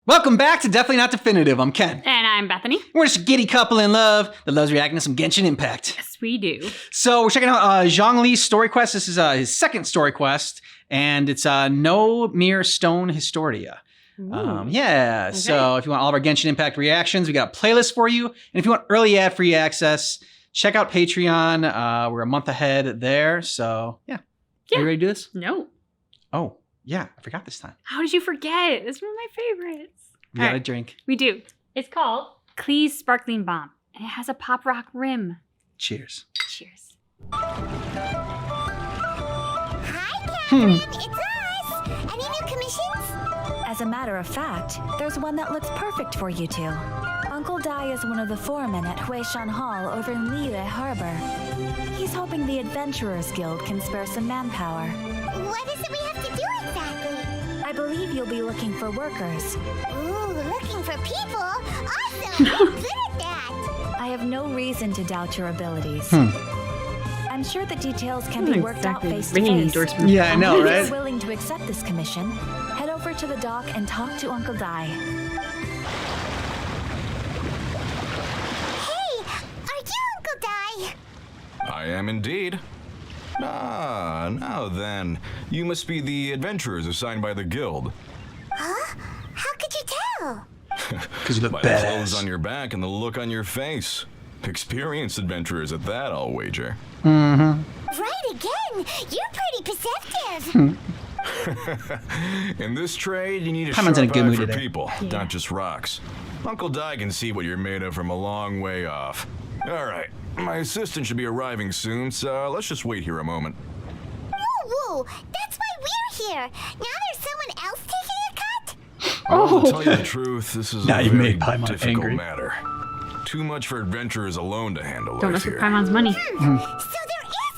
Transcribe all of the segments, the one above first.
Welcome back to Definitely Not Definitive. I'm Ken. And I'm Bethany. We're just a giddy couple in love that loves reacting to some Genshin Impact. Yes, we do. So we're checking out Zhongli's story quest. This is his second story quest, and it's No Mere Stone Historia. Okay. So if you want all of our Genshin Impact reactions, we got a playlist for you. And if you want early ad-free access, check out Patreon. We're a month ahead there. So yeah. Are you ready to do this? No. Oh, yeah. I forgot this time. How did you forget? It's one of my favorites. We got a drink. We do. It's called Klee's Sparkling Bomb, and it has a pop rock rim. Cheers. Cheers. Hi, Catherine. It's us. Any new commissions? As a matter of fact, there's one that looks perfect for you two. Uncle Dai is one of the foremen at Huishan Hall over in Liyue Harbor. He's hoping the Adventurers Guild can spare some manpower. What is it we have to do exactly? I believe you'll be looking for workers. Ooh, looking for people? Awesome! I'm good at that. I have no reason to doubt your abilities. I'm sure the details can be worked out face to face. Yeah, I know, right? If you're willing to accept this commission, head over to the dock and talk to Uncle Dai. Hey, are you Uncle Dai? I am indeed. Ah, now then. You must be the adventurers assigned by the guild. Huh? How could you tell? Because you look By the badass. clothes on your back and the look on your face. Experienced adventurers at that, I'll wager. Right again. You're pretty perceptive. In this trade, you need a Paimon's in a sharp good eye mood for today. people, not just rocks. Uncle Dai can see what you're made of from a long way off. All right, my assistant should be arriving soon, so let's just wait here a moment. Woo-woo. That's why we're here. Now there's someone else taking a cut? Well, to tell you the truth, this is Now a you very made Paimon difficult angry. matter. Too much for adventurers alone to handle Don't life mess with here. Paimon's money. So there is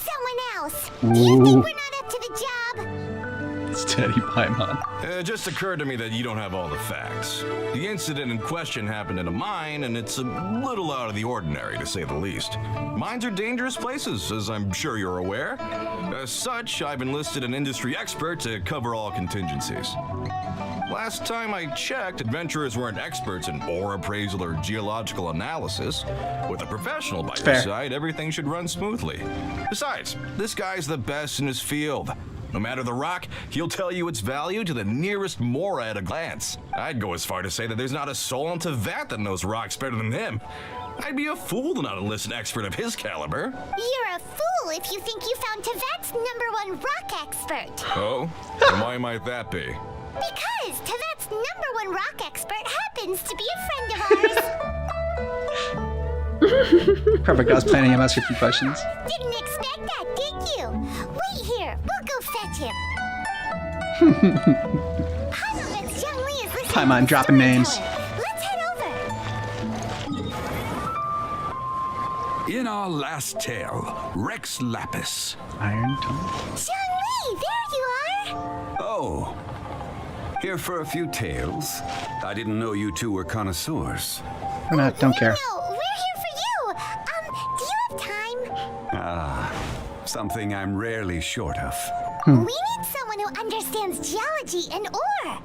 someone else. Do you think we're not up to the job? Steady Paimon. It just occurred to me that you don't have all the facts. The incident in question happened in a mine, and it's a little out of the ordinary, to say the least. Mines are dangerous places, as I'm sure you're aware. As such, I've enlisted an industry expert to cover all contingencies. Last time I checked, adventurers weren't experts in ore appraisal or geological analysis. With a professional by your side, everything should run smoothly. Besides, this guy's the best in his field. No matter the rock, he'll tell you its value to the nearest mora at a glance. I'd go as far to say that there's not a soul in Tevat that knows rocks better than him. I'd be a fool to not enlist an expert of his caliber. You're a fool if you think you found Tevat's #1 rock expert. Oh? And why might that be? Because Tevat's #1 rock expert happens to be a friend of ours. Perfect. I was planning to ask you a few questions. Didn't expect that, did you? Wait here. We'll go fetch him. Paimon Zhongli is listening Paimon to the dropping names. storyteller. Let's head over. In our last tale, Rex Lapis. Iron Tongue. Zhongli, there you are. Oh, here for a few tales. I didn't know you two were connoisseurs. We're not, don't care. No, we're here for you. Do you have time? Something I'm rarely short of. We need someone who understands geology and ore.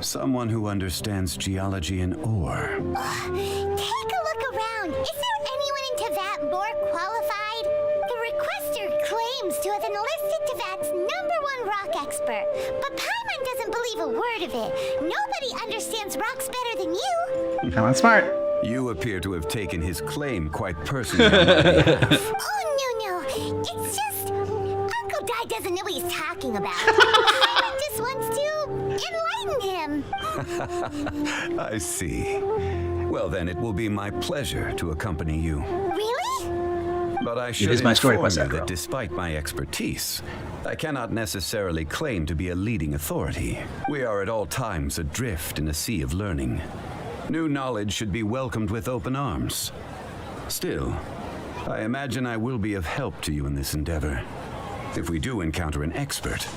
Someone who understands geology and ore. Take a look around. Is there anyone in Tevat more qualified? The requester claims to have enlisted Tevat's #1 rock expert, but Paimon doesn't believe a word of it. Nobody understands rocks better than you. Paimon's smart. You appear to have taken his claim quite personally on my behalf. Oh, no. It's just... Uncle Dai doesn't know what he's talking about. Paimon just wants to enlighten him. I see. Well, then it will be my pleasure to accompany you. Really? But I should is my story inform quest, you after that all. despite my expertise, I cannot necessarily claim to be a leading authority. We are at all times adrift in a sea of learning. New knowledge should be welcomed with open arms. Still, I imagine I will be of help to you in this endeavor. If we do encounter an expert,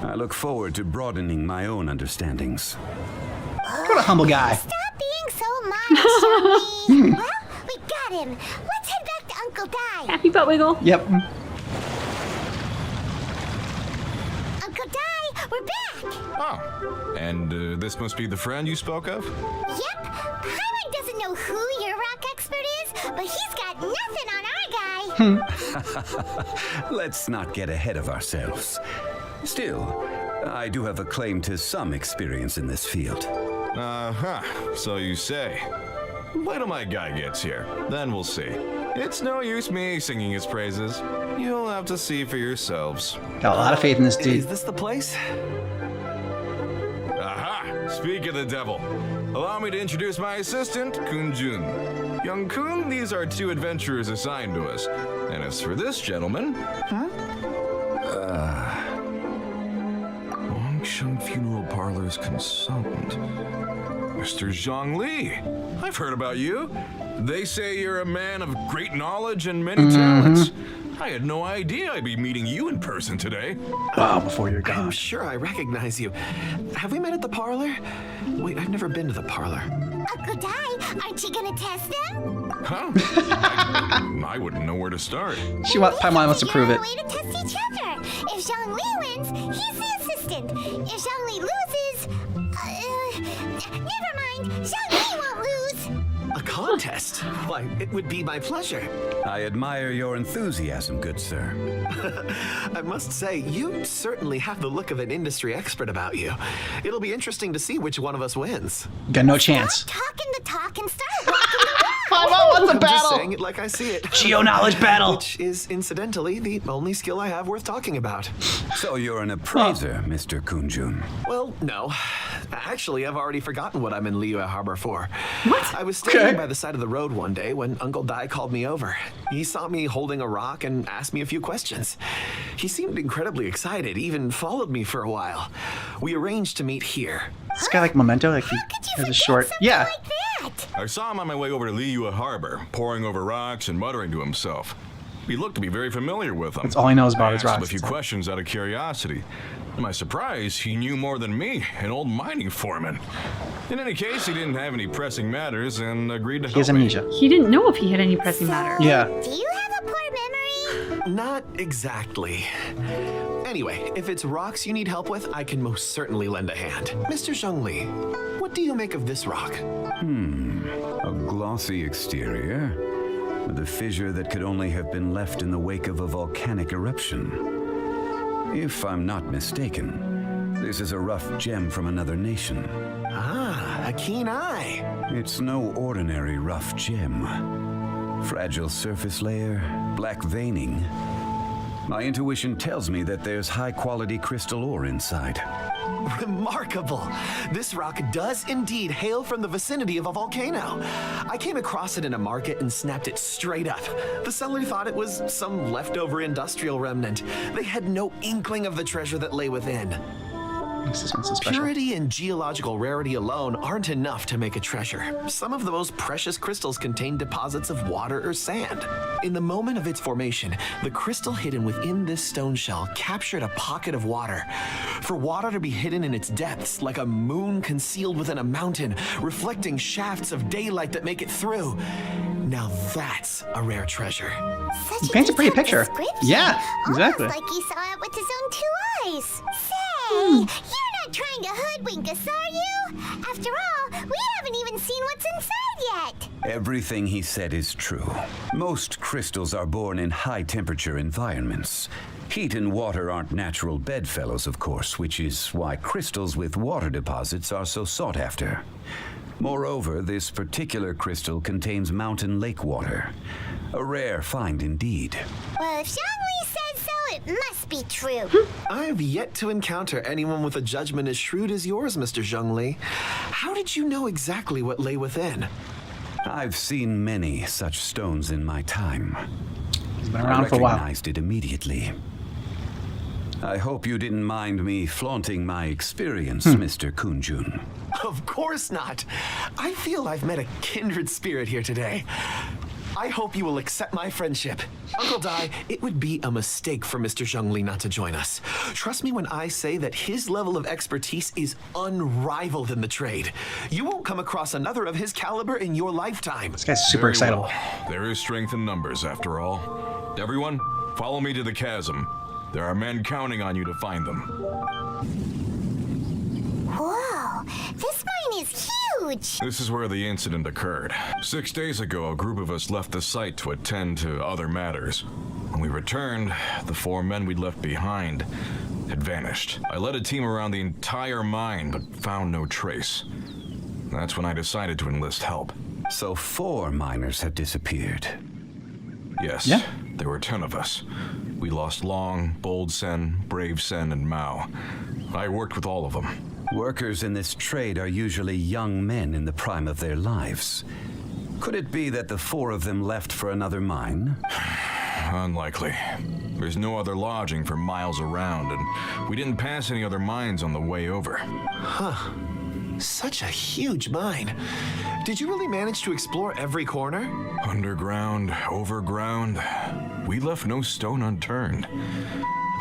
I look forward to broadening my own understandings. What a humble guy. Stop being so modest, Zhongli. Well, we got him. Let's head back to Uncle Dai. Happy butt wiggle. Yep. Uncle Dai, we're back! Oh, and this must be the friend you spoke of? Yep, Paimon doesn't know who your rock expert is, but he's got nothing on our guy. Let's not get ahead of ourselves. Still, I do have a claim to some experience in this field. Uh-huh, so you say. Wait till my guy gets here, then we'll see. It's no use me singing his praises. You'll have to see for yourselves. Got a lot of faith in this dude. Is this the place? Aha! Speak of the devil. Allow me to introduce my assistant, Kun-jun. Young Kun, these are 2 adventurers assigned to us. And as for this gentleman... Wangsheng Funeral Parlor's consultant. Mr. Zhongli. I've heard about you. They say you're a man of great knowledge and many talents. I had no idea I'd be meeting you in person today. Wow, before you're gone. I'm sure I recognize you. Have we met at the parlor? Wait, I've never been to the parlor. Uncle Dai, aren't you gonna test them? Huh? I wouldn't know where to start. Paimon wants to prove it. A way to test each other. If Zhongli wins, he's the assistant. If Zhongli loses, never mind. Zhongli won't lose. A contest? Why, it would be my pleasure. I admire your enthusiasm, good sir. I must say, you certainly have the look of an industry expert about you. It'll be interesting to see which one of us wins. Got no chance. Stop talking the talk and start walking the walk. Paimon wants a I'm just battle. saying it like I see it. Geo-knowledge battle. Which is, incidentally, the only skill I have worth talking about. So you're an appraiser, Mr. Kun-jun. Well, no. Actually, I've already forgotten what I'm in Liyue Harbor for. What? I was standing by the side of the road one day when Uncle Dai called me over. He saw me holding a rock and asked me a few questions. He seemed incredibly excited, even followed me for a while. We arranged to meet here. This guy like Memento, like he How could you has a forget short. something Yeah. like that? I saw him on my way over to Liyue Harbor, poring over rocks and muttering to himself. He looked to be very familiar with them. That's all he knows about his I asked him rocks. a few questions out of curiosity. To my surprise, he knew more than me, an old mining foreman. In any case, he didn't have any pressing matters and agreed to He has help me. amnesia. He didn't know if he had any pressing matters. Yeah. Do you have a poor memory? Not exactly. Anyway, if it's rocks you need help with, I can most certainly lend a hand. Mr. Zhongli, what do you make of this rock? A glossy exterior, with a fissure that could only have been left in the wake of a volcanic eruption. If I'm not mistaken, this is a rough gem from another nation. Ah, a keen eye. It's no ordinary rough gem. Fragile surface layer, black veining. My intuition tells me that there's high-quality crystal ore inside. Remarkable. This rock does indeed hail from the vicinity of a volcano. I came across it in a market and snapped it straight up. The seller thought it was some leftover industrial remnant. They had no inkling of the treasure that lay within. Makes this one so special. Purity and geological rarity alone aren't enough to make a treasure. Some of the most precious crystals contain deposits of water or sand. In the moment of its formation, the crystal hidden within this stone shell captured a pocket of water. For water to be hidden in its depths, like a moon concealed within a mountain, reflecting shafts of daylight that make it through. Now that's a rare treasure. Such Paints a pretty detailed picture. description. Yeah, exactly. Almost like he saw it with his own 2 eyes. Say, you're not trying to hoodwink us, are you? After all, we haven't even seen what's inside yet. Everything he said is true. Most crystals are born in high-temperature environments. Heat and water aren't natural bedfellows, of course, which is why crystals with water deposits are so sought after. Moreover, this particular crystal contains mountain lake water. A rare find indeed. Well, if Zhongli says so, it must be true. I've yet to encounter anyone with a judgment as shrewd as yours, Mr. Zhongli. How did you know exactly what lay within? I've seen many such stones in my time. He's been I around for a while. recognized it immediately. I hope you didn't mind me flaunting my experience, Mr. Kun-jun. Of course not. I feel I've met a kindred spirit here today. I hope you will accept my friendship. Uncle Dai, it would be a mistake for Mr. Zhongli not to join us. Trust me when I say that his level of expertise is unrivaled in the trade. You won't come across another of his caliber in your lifetime. This guy's super Very excitable. well. There is strength in numbers, after all. Everyone, follow me to the chasm. There are men counting on you to find them. huge. This is where the incident occurred. 6 days ago, a group of us left the site to attend to other matters. When we returned, the 4 men we'd left behind had vanished. I led a team around the entire mine, but found no trace. That's when I decided to enlist help. So 4 miners had disappeared. Yes, Yeah. there were 10 of us. We lost Long, Bold Sen, Brave Sen, and Mao. I worked with all of them. Workers in this trade are usually young men in the prime of their lives. Could it be that the 4 of them left for another mine? Unlikely. There's no other lodging for miles around, and we didn't pass any other mines on the way over. Huh. Such a huge mine. Did you really manage to explore every corner? Underground, overground, we left no stone unturned.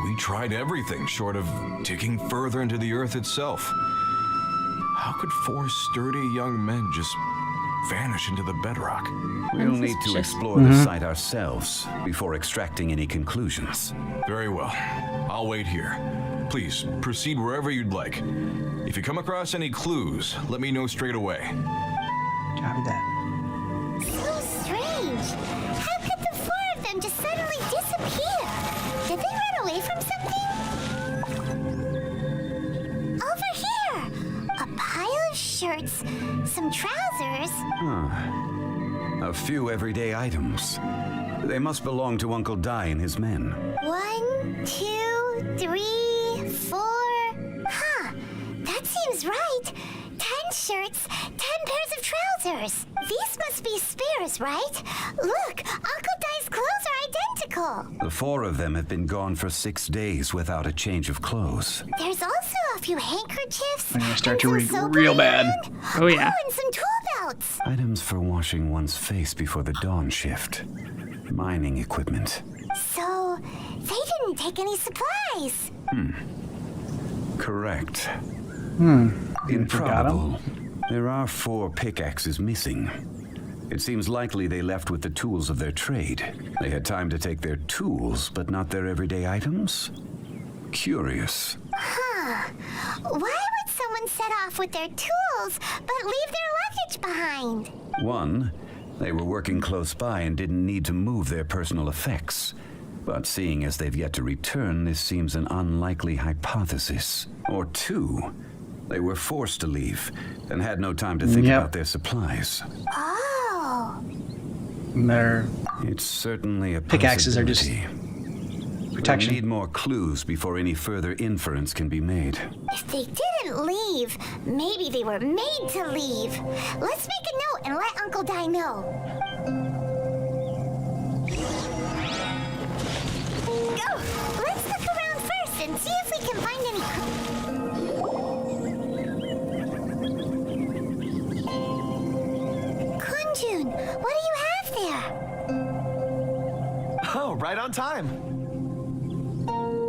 We tried everything short of digging further into the earth itself. How could 4 sturdy young men just vanish into the bedrock? We'll need to explore the site ourselves before extracting any conclusions. Very well. I'll wait here. Please, proceed wherever you'd like. If you come across any clues, let me know straight away. Copy that. So strange. How could the 4 of them just suddenly disappear? Did they run away from something? Over here! A pile of shirts, some trousers. A few everyday items. They must belong to Uncle Dai and his men. 1, 2, 3, 4. Huh, that seems right. 10 shirts, 10 pairs of trousers. These must be spares, right? Look, Uncle Dai's clothes are identical. The 4 of them have been gone for 6 days without a change of clothes. There's also a few handkerchiefs. I'm gonna start and to some read soap real on bad. hand. Oh, yeah. Oh, and some tool belts. Items for washing one's face before the dawn shift. Mining equipment. So, they didn't take any supplies. Correct. Forgot 'em. Improbable. There are 4 pickaxes missing. It seems likely they left with the tools of their trade. They had time to take their tools, but not their everyday items? Curious. Huh. Why would someone set off with their tools but leave their luggage behind? 1, they were working close by and didn't need to move their personal effects. But seeing as they've yet to return, this seems an unlikely hypothesis. Or 2, they were forced to leave and had no time to think Yep. about their supplies. Oh. Their It's certainly a Pickaxes are just possibility. protection. We need more clues before any further inference can be made. If they didn't leave, maybe they were made to leave. Let's make a note and let Uncle Dai know. Go! Let's look around first and see if we can find any Kunjun, what do you have there? Oh, right on time.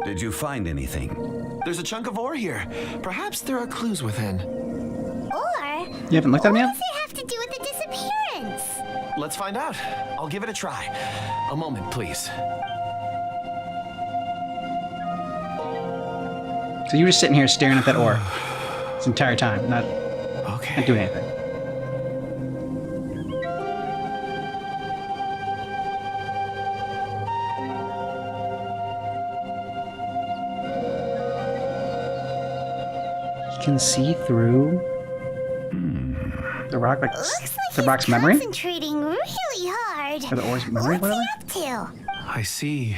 Did you find anything? There's a chunk of ore here. Perhaps there are clues within. Or You haven't looked at them what yet? does it have to do with the disappearance? Let's find out. I'll give it a try. A moment, please. So you were just sitting here staring at that ore this entire time, not Okay. doing anything. You can see through the rock, like Looks like the he's rock's memory, concentrating really hard. or the ore's memory, What's whatever. he up to? I see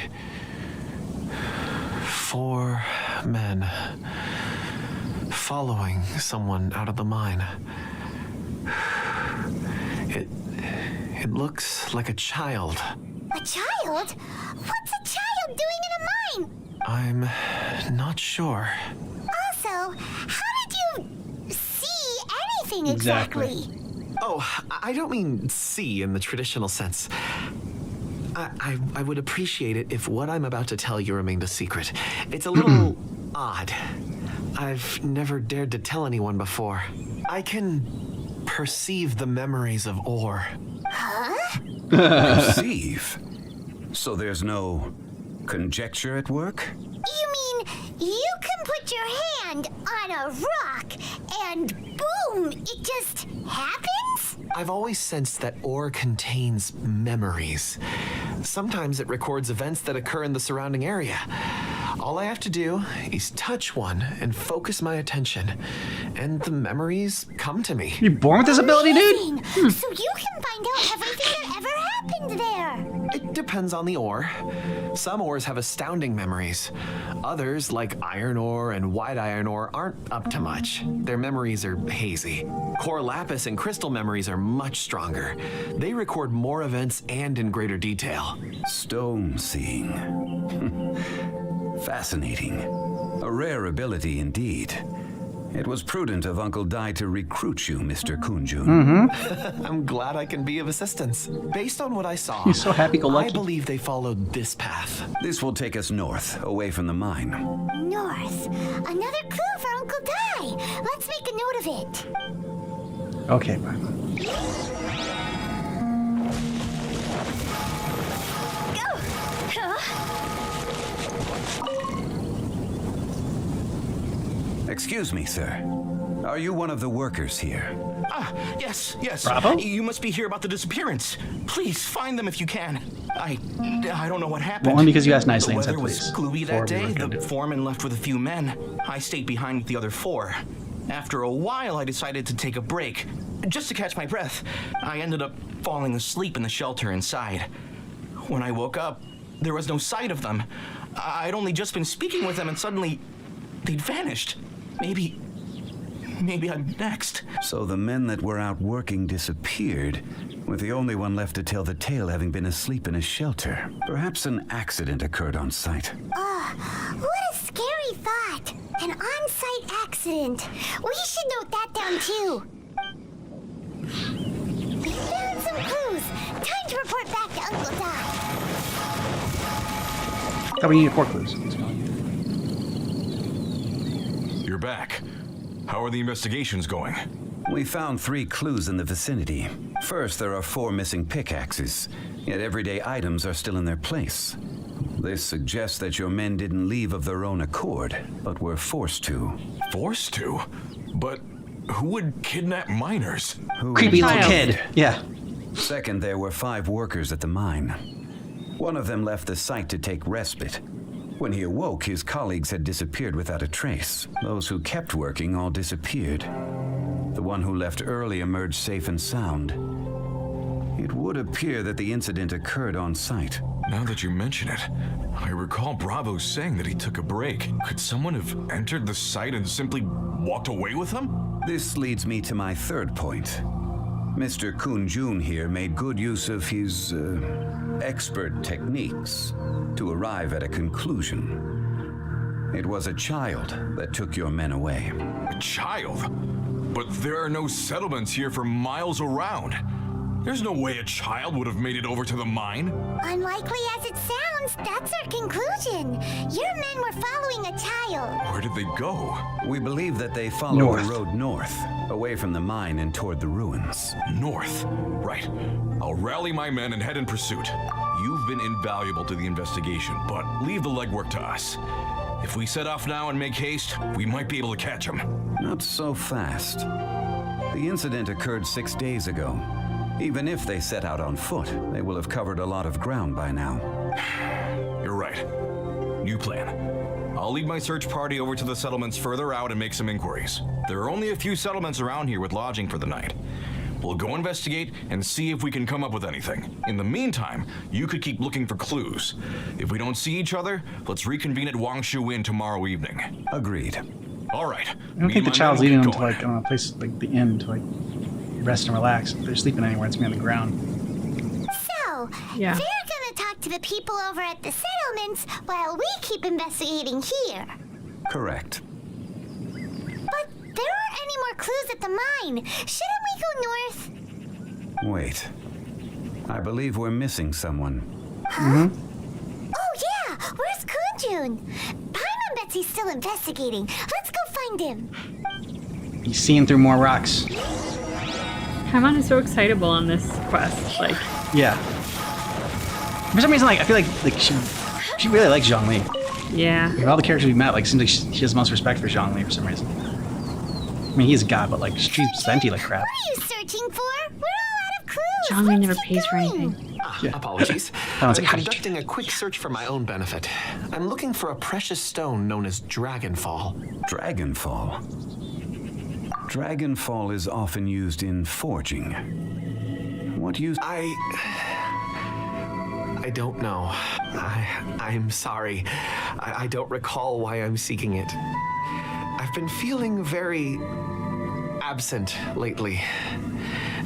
4 men following someone out of the mine. It looks like a child. A child? What's a child doing in a mine? I'm not sure. Also, how did you see anything Exactly. exactly? Oh, I don't mean see in the traditional sense. I would appreciate it if what I'm about to tell you remained a secret. It's a little odd. I've never dared to tell anyone before. I can perceive the memories of ore. Perceive? So there's no conjecture at work? You mean you can put put your hand on a rock and boom, it just happens? I've always sensed that ore contains memories. Sometimes it records events that occur in the surrounding area. All I have to do is touch one and focus my attention, and the memories come to me. You born with this ability, dude? Amazing. So you can find out everything that ever happened there. It depends on the ore. Some ores have astounding memories. Others, like iron ore and white iron ore, aren't up to much. Their memories are hazy. Core lapis and crystal memories are much stronger. They record more events and in greater detail. Stone seeing. Fascinating. A rare ability indeed. It was prudent of Uncle Dai to recruit you, Mr. Kunjun. I'm glad I can be of assistance. Based on what I saw, He's so happy-go-lucky. I believe they followed this path. This will take us north, away from the mine. North. Another clue for Uncle Dai. Let's make a note of it. Okay, bye. Excuse me, sir. Are you one of the workers here? Ah, yes. Bravo? You must be here about the disappearance. Please find them if you can. I don't know what happened. Well, only because you asked nicely The and said weather was please. gloomy Before that we day. were gonna do The it. foreman left with a few men. I stayed behind with the other 4. After a while, I decided to take a break, just to catch my breath. I ended up falling asleep in the shelter inside. When I woke up, there was no sight of them. I'd only just been speaking with them, and suddenly, they'd vanished. Maybe I'm next. So the men that were out working disappeared, with the only one left to tell the tale having been asleep in a shelter. Perhaps an accident occurred on site. What a scary thought. An on-site accident. We should note that down too. Found some clues. Time to report back to Uncle Dai. Thought we needed 4 clues. You're back. How are the investigations going? We found 3 clues in the vicinity. First, there are 4 missing pickaxes, yet everyday items are still in their place. This suggests that your men didn't leave of their own accord, but were forced to. Forced to? But who would kidnap miners? Creepy little kid. Yeah. Second, there were 5 workers at the mine. One of them left the site to take respite. When he awoke, his colleagues had disappeared without a trace. Those who kept working all disappeared. The one who left early emerged safe and sound. It would appear that the incident occurred on site. Now that you mention it, I recall Bravo saying that he took a break. Could someone have entered the site and simply walked away with him? This leads me to my third point. Mr. Kunjun here made good use of his expert techniques to arrive at a conclusion. It was a child that took your men away. A child? But there are no settlements here for miles around. There's no way a child would have made it over to the mine. Unlikely as it sounds, that's our conclusion. Your men were following a child. Where did they go? We believe that they followed North. the road north, away from the mine and toward the ruins. North. Right. I'll rally my men and head in pursuit. You've been invaluable to the investigation, but leave the legwork to us. If we set off now and make haste, we might be able to catch them. Not so fast. The incident occurred 6 days ago. Even if they set out on foot, they will have covered a lot of ground by now. You're right. New plan. I'll lead my search party over to the settlements further out and make some inquiries. There are only a few settlements around here with lodging for the night. We'll go investigate and see if we can come up with anything. In the meantime, you could keep looking for clues. If we don't see each other, let's reconvene at Wangshu Inn tomorrow evening. Agreed. All right. I don't think the child's leading them to like a place like the inn to like rest and relax. If they're sleeping anywhere, it's gonna be on the ground. So, Yeah. they're gonna talk to the people over at the settlements while we keep investigating here. Correct. But there aren't any more clues at the mine. Shouldn't we go north? Wait. I believe we're missing someone. Oh yeah, where's Kunjun? Paimon and Betsy's still investigating. Let's go find him. He's seeing through more rocks. Paimon is so excitable on this quest. Like, Yeah. For some reason, like I feel like she really likes Zhongli. Yeah. Of all the characters we met, like, seems like she has the most respect for Zhongli for some reason. I mean, he's a god, but like, she's Venti like crap. What are you searching for? We're all out of clues. Zhongli Let's never get pays for going. anything. Apologies. I I'm was like, how did you- conducting a quick search for my own benefit. I'm looking for a precious stone known as Dragonfall. Dragonfall. Dragonfall is often used in forging. What use? I don't know. I'm sorry. I don't recall why I'm seeking it. I've been feeling very absent lately.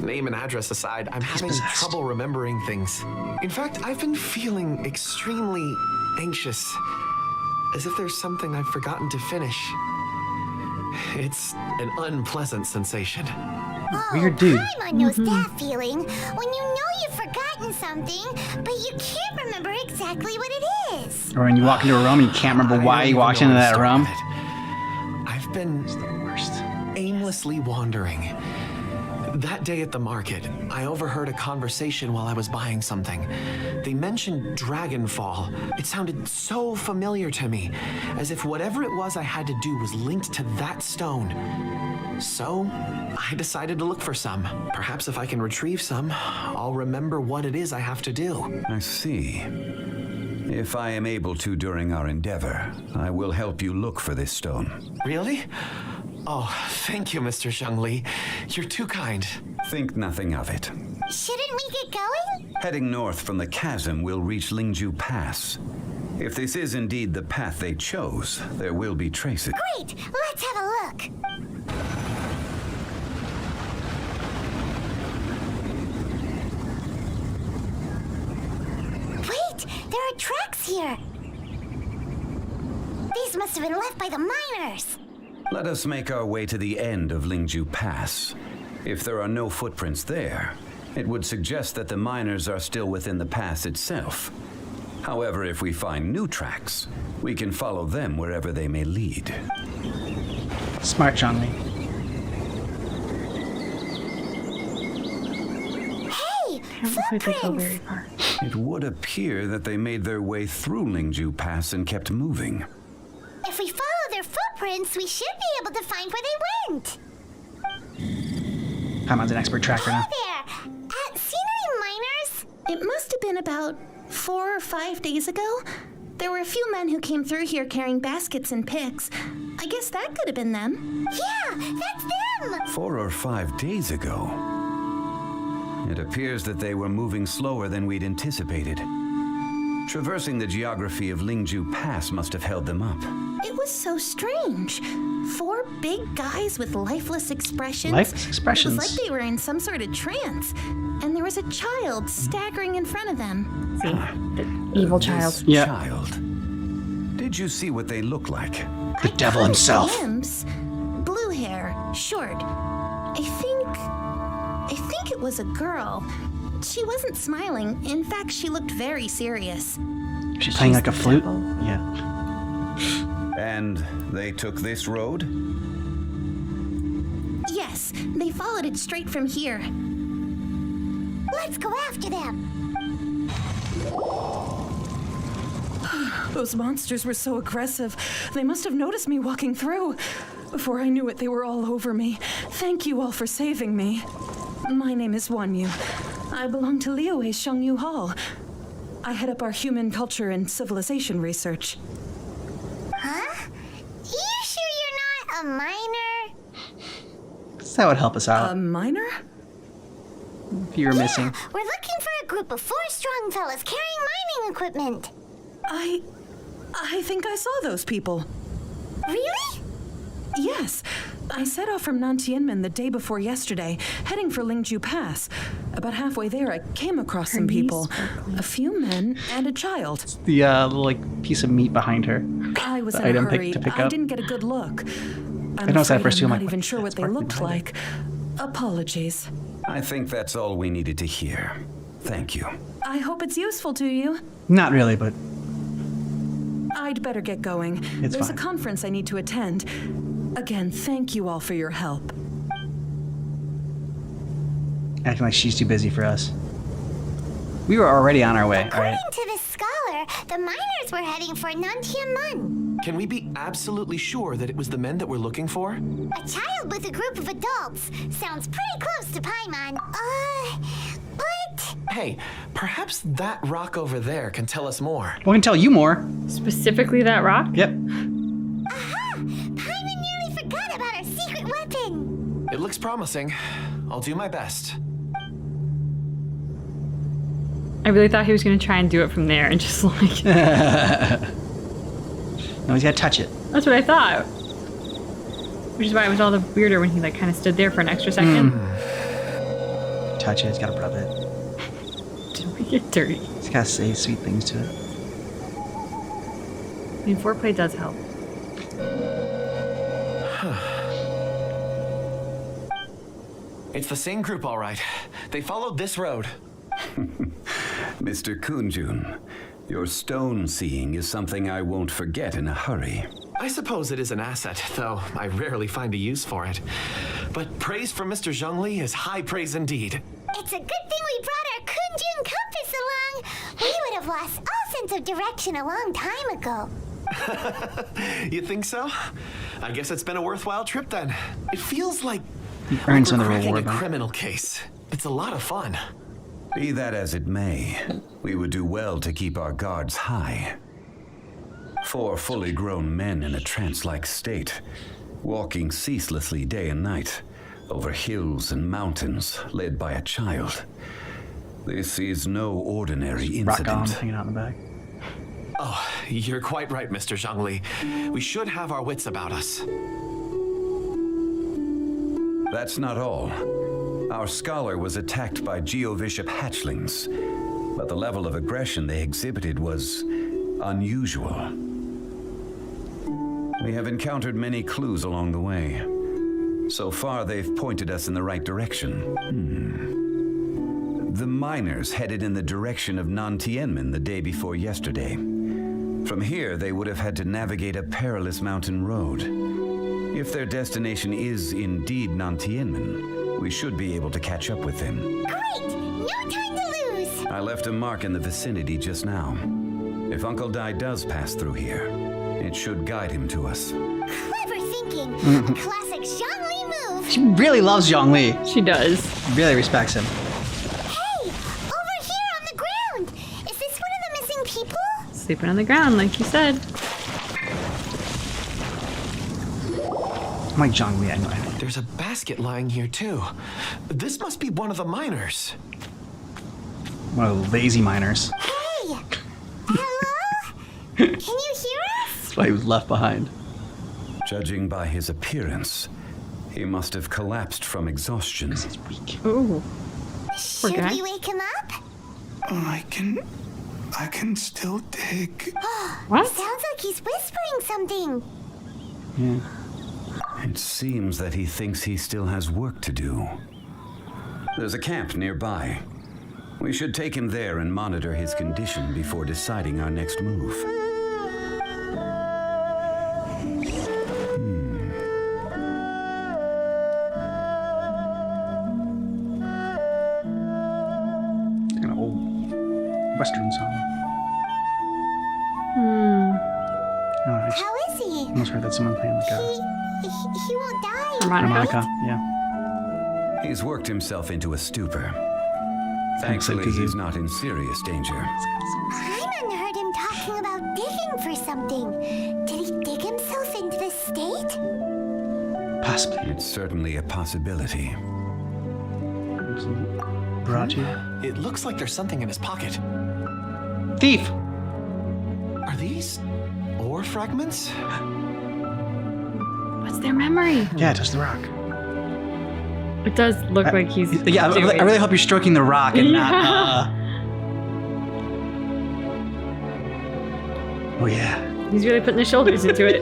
Name and address aside, I'm having possessed. trouble remembering things. In fact, I've been feeling extremely anxious, as if there's something I've forgotten to finish. It's an unpleasant sensation. Oh, Weird dude. Paimon knows that feeling. When you know you've forgotten something, but you can't remember exactly what it is. Or when you walk into a room and you can't remember I why don't you even walked know into where to that start room. with it. I've been Worst. aimlessly wandering. That day at the market, I overheard a conversation while I was buying something. They mentioned Dragonfall. It sounded so familiar to me, as if whatever it was I had to do was linked to that stone. So, I decided to look for some. Perhaps if I can retrieve some, I'll remember what it is I have to do. I see. If I am able to during our endeavor, I will help you look for this stone. Really? Oh, thank you, Mr. Zhongli. You're too kind. Think nothing of it. Shouldn't we get going? Heading north from the chasm, we'll reach Lingju Pass. If this is indeed the path they chose, there will be traces. Great, let's have a look. Wait, there are tracks here. These must have been left by the miners. Let us make our way to the end of Lingju Pass. If there are no footprints there, it would suggest that the miners are still within the pass itself. However, if we find new tracks, we can follow them wherever they may lead. Smart Zhongli. Hey, Doesn't look like they go very footprints. far. It would appear that they made their way through Lingju Pass and kept moving. If we follow their footprints, we should be able to find where they went. Paimon's an expert tracker Hey now. there, seen any miners? It must have been about 4 or 5 days ago. There were a few men who came through here carrying baskets and picks. I guess that could have been them. Yeah, that's them. 4 or 5 days ago. It appears that they were moving slower than we'd anticipated. Traversing the geography of Lingju Pass must have held them up. It was so strange. 4 big guys with lifeless expressions. Lifeless expressions? It was like they were in some sort of trance. And there was a child staggering in front of them. See, the evil child. This Yeah. child. Did you see what they look like? The devil I caught himself. a glimpse. Blue hair, short. I think it was a girl. She wasn't smiling. In fact, she looked very serious. She's playing like a the flute. devil. Yeah. And they took this road? Yes, they followed it straight from here. Let's go after them. Those monsters were so aggressive. They must have noticed me walking through. Before I knew it, they were all over me. Thank you all for saving me. My name is Wanyu. I belong to Liyue's Shangyu Hall. I head up our human culture and civilization research. Huh? You sure you're not a miner? That would help us out A miner? if you were missing. We're looking for a group of 4 strong fellas carrying mining equipment. I think I saw those people. Really? Yes. I set off from Nantianmen the day before yesterday, heading for Lingju Pass. About halfway there, I came across some knees people. sparkling. A few men and a child. The little like piece of meat behind her. I was The in a item hurry. to pick I up. didn't get a good look. I'm noticed that afraid first too. I'm I'm not like, even what sure is what that they sparkling looked behind like. Apologies. I think that's all we needed to hear. Thank you. I hope it's useful to you. Not really, but I'd better get going. It's There's fine. a conference I need to attend. Again, thank you all for your help. acting like she's too busy for us. We were already on our way. All According right. to the scholar, the miners were heading for Nantiamun. Can we be absolutely sure that it was the men that we're looking for? A child with a group of adults. Sounds pretty close to Paimon. But... Hey, perhaps that rock over there can tell us more. We can tell you more. Specifically that rock? Yep. Aha! Paimon nearly forgot about our secret weapon. It looks promising. I'll do my best. I really thought he was going to try and do it from there and just like... No, he's got to touch it. That's what I thought. Which is why it was all the weirder when he like kind of stood there for an extra second. Touch it. He's got to rub it. Don't make it dirty. He's got to say sweet things to it. I mean, foreplay does help. It's the same group, all right. They followed this road. Mr. Kunjun, your stone seeing is something I won't forget in a hurry. I suppose it is an asset, though I rarely find a use for it. But praise from Mr. Zhongli is high praise indeed. It's a good thing we brought our Kunjun compass along. We would have lost all sense of direction a long time ago. You think so? I guess it's been a worthwhile trip then. It feels like He earned some we're of the cracking reward. a huh? criminal case. It's a lot of fun. Be that as it may, we would do well to keep our guards high. 4 fully grown men in a trance-like state, walking ceaselessly day and night, over hills and mountains, led by a child. This is no ordinary Rock on, incident. hanging out in the back. Oh, you're quite right, Mr. Zhongli. We should have our wits about us. That's not all. Our scholar was attacked by Geovishap hatchlings, but the level of aggression they exhibited was unusual. We have encountered many clues along the way. So far, they've pointed us in the right direction. The miners headed in the direction of Nantianmen the day before yesterday. From here, they would have had to navigate a perilous mountain road. If their destination is indeed Nantianmen, we should be able to catch up with them. Great! No time to lose! I left a mark in the vicinity just now. If Uncle Dai does pass through here, it should guide him to us. Clever thinking. A classic Zhongli move. She really loves Zhongli. She does. Really respects him. Hey! Over here on the ground! Is this one of the missing people? Sleeping on the ground, like you said. I'm like Zhongli, I know. There's a basket lying here, too. This must be one of the miners. One of the lazy miners. Hey! Hello? Can you hear us? That's why he was left behind. Judging by his appearance, he must have collapsed from exhaustion. He's weak. Ooh. Should guy. we wake him up? I can still dig. What? Sounds like he's whispering something. Yeah. It seems that he thinks he still has work to do. There's a camp nearby. We should take him there and monitor his condition before deciding our next move. An old Western song. Oh, I just How is he? almost heard that someone playing like a He won't die. Harmonica. harmonica. Yeah. He's worked himself into a stupor. Thanks, like Thankfully, kazoo. he's not in serious danger. Paimon heard him talking about digging for something. Did he dig himself into this state? Possibly. It's certainly a possibility. Brought you. It looks like there's something in his pocket. Thief! Are these ore fragments? What's their memory? Yeah, touch the rock. It does look like he's. Yeah, I doing- really hope you're stroking the rock and Yeah. not. Oh, yeah. He's really putting his shoulders into it.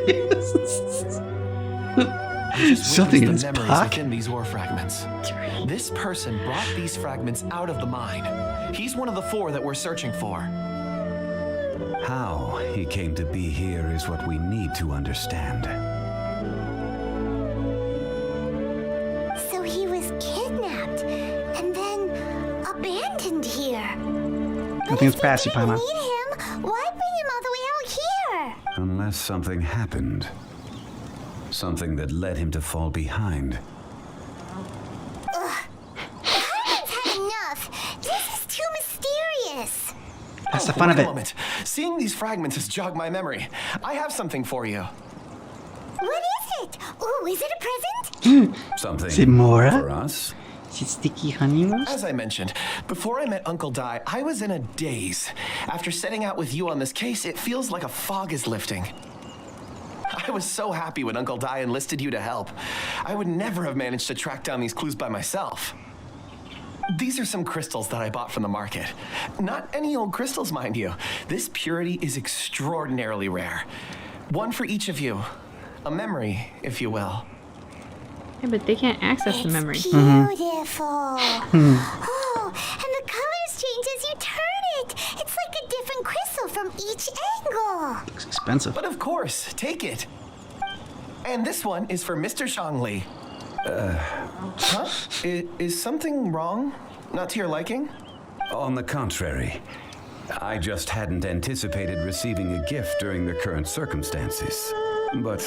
Something in his the memories pocket. within these ore fragments. This person brought these fragments out of the mine. He's one of the 4 that we're searching for. How he came to be here is what we need to understand. So he was kidnapped and then abandoned here. I think it's past you, Paimon. Need him? Why bring him all the way out here? Unless something happened. Something that led him to fall behind. Paimon's had enough. This is too mysterious. That's the fun of wait it. a moment. Seeing these fragments has jogged my memory. I have something for you. What is it? Ooh, is it a present? Something Is it Mora? for us? Is it sticky honeymoon? As I mentioned, before I met Uncle Dai, I was in a daze. After setting out with you on this case, it feels like a fog is lifting. I was so happy when Uncle Dai enlisted you to help. I would never have managed to track down these clues by myself. These are some crystals that I bought from the market. Not any old crystals, mind you. This purity is extraordinarily rare. One for each of you. A memory, if you will. Yeah, but they can't access the memory. Beautiful. Oh, and the colors change as you turn it. It's like a different crystal from each angle. Looks expensive. But of course, take it. And this one is for Mr. Zhongli. Huh? Is something wrong? Not to your liking? On the contrary, I just hadn't anticipated receiving a gift during the current circumstances. But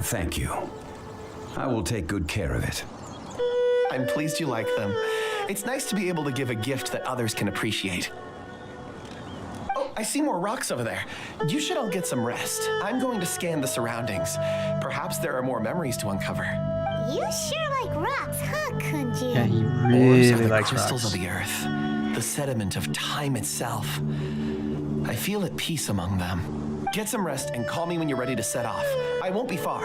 thank you. I will take good care of it. I'm pleased you like them. It's nice to be able to give a gift that others can appreciate. Oh, I see more rocks over there. You should all get some rest. I'm going to scan the surroundings. Perhaps there are more memories to uncover. You sure like rocks, huh, Kunju? Yeah, he Ores are really the likes crystals rocks. of the earth, the sediment of time itself. I feel at peace among them. Get some rest and call me when you're ready to set off. I won't be far.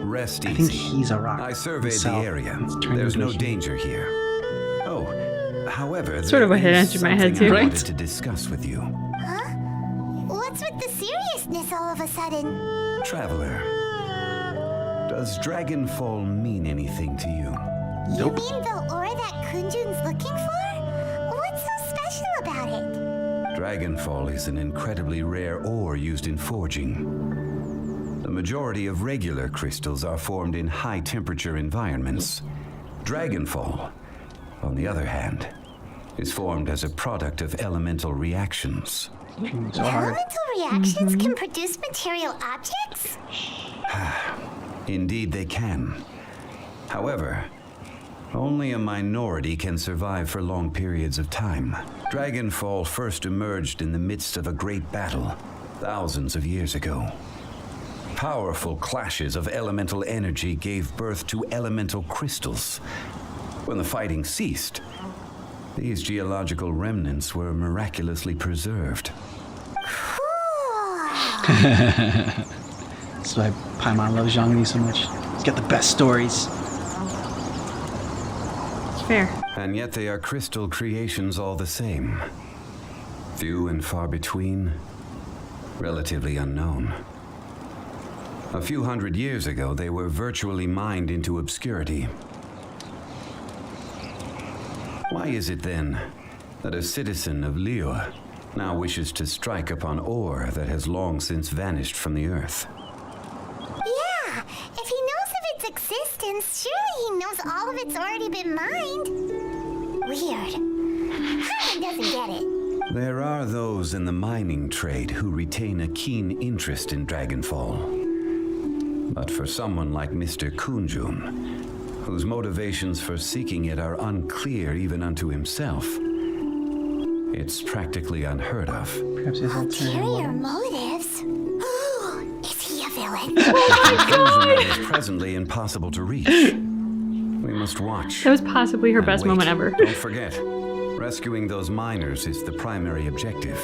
Rest I easy. think he's a rock. I surveyed the himself. area. It's turned There's into no a- danger here. Oh, however, Sort of there what had is entered my head, something too. I Right? wanted to discuss with you. Huh? What's with the seriousness all of a sudden? Traveler, does Dragonfall mean anything to you? You mean the ore that Kunjun's looking for? What's so special about it? Dragonfall is an incredibly rare ore used in forging. The majority of regular crystals are formed in high-temperature environments. Dragonfall, on the other hand, is formed as a product of elemental reactions. So hard. Elemental reactions can produce material objects? Indeed, they can. However, only a minority can survive for long periods of time. Dragonfall first emerged in the midst of a great battle, thousands of years ago. Powerful clashes of elemental energy gave birth to elemental crystals. When the fighting ceased, these geological remnants were miraculously preserved. Cool. That's why Paimon loves Zhongli so much. He's got the best stories. It's fair. And yet they are crystal creations all the same. Few and far between, relatively unknown. A few hundred years ago, they were virtually mined into obscurity. Why is it then that a citizen of Liyue now wishes to strike upon ore that has long since vanished from the earth? Yeah, if he knows of its existence, surely he knows all of it's already been mined. Weird. Paimon doesn't get it. There are those in the mining trade who retain a keen interest in Dragonfall. But for someone like Mr. Kunjun, whose motivations for seeking it are unclear even unto himself, it's practically unheard of. Perhaps his Ulterior motives? Is he a villain? Kunjun is presently impossible to reach. We must watch. That was possibly her and best wait. moment ever. Don't forget, rescuing those miners is the primary objective.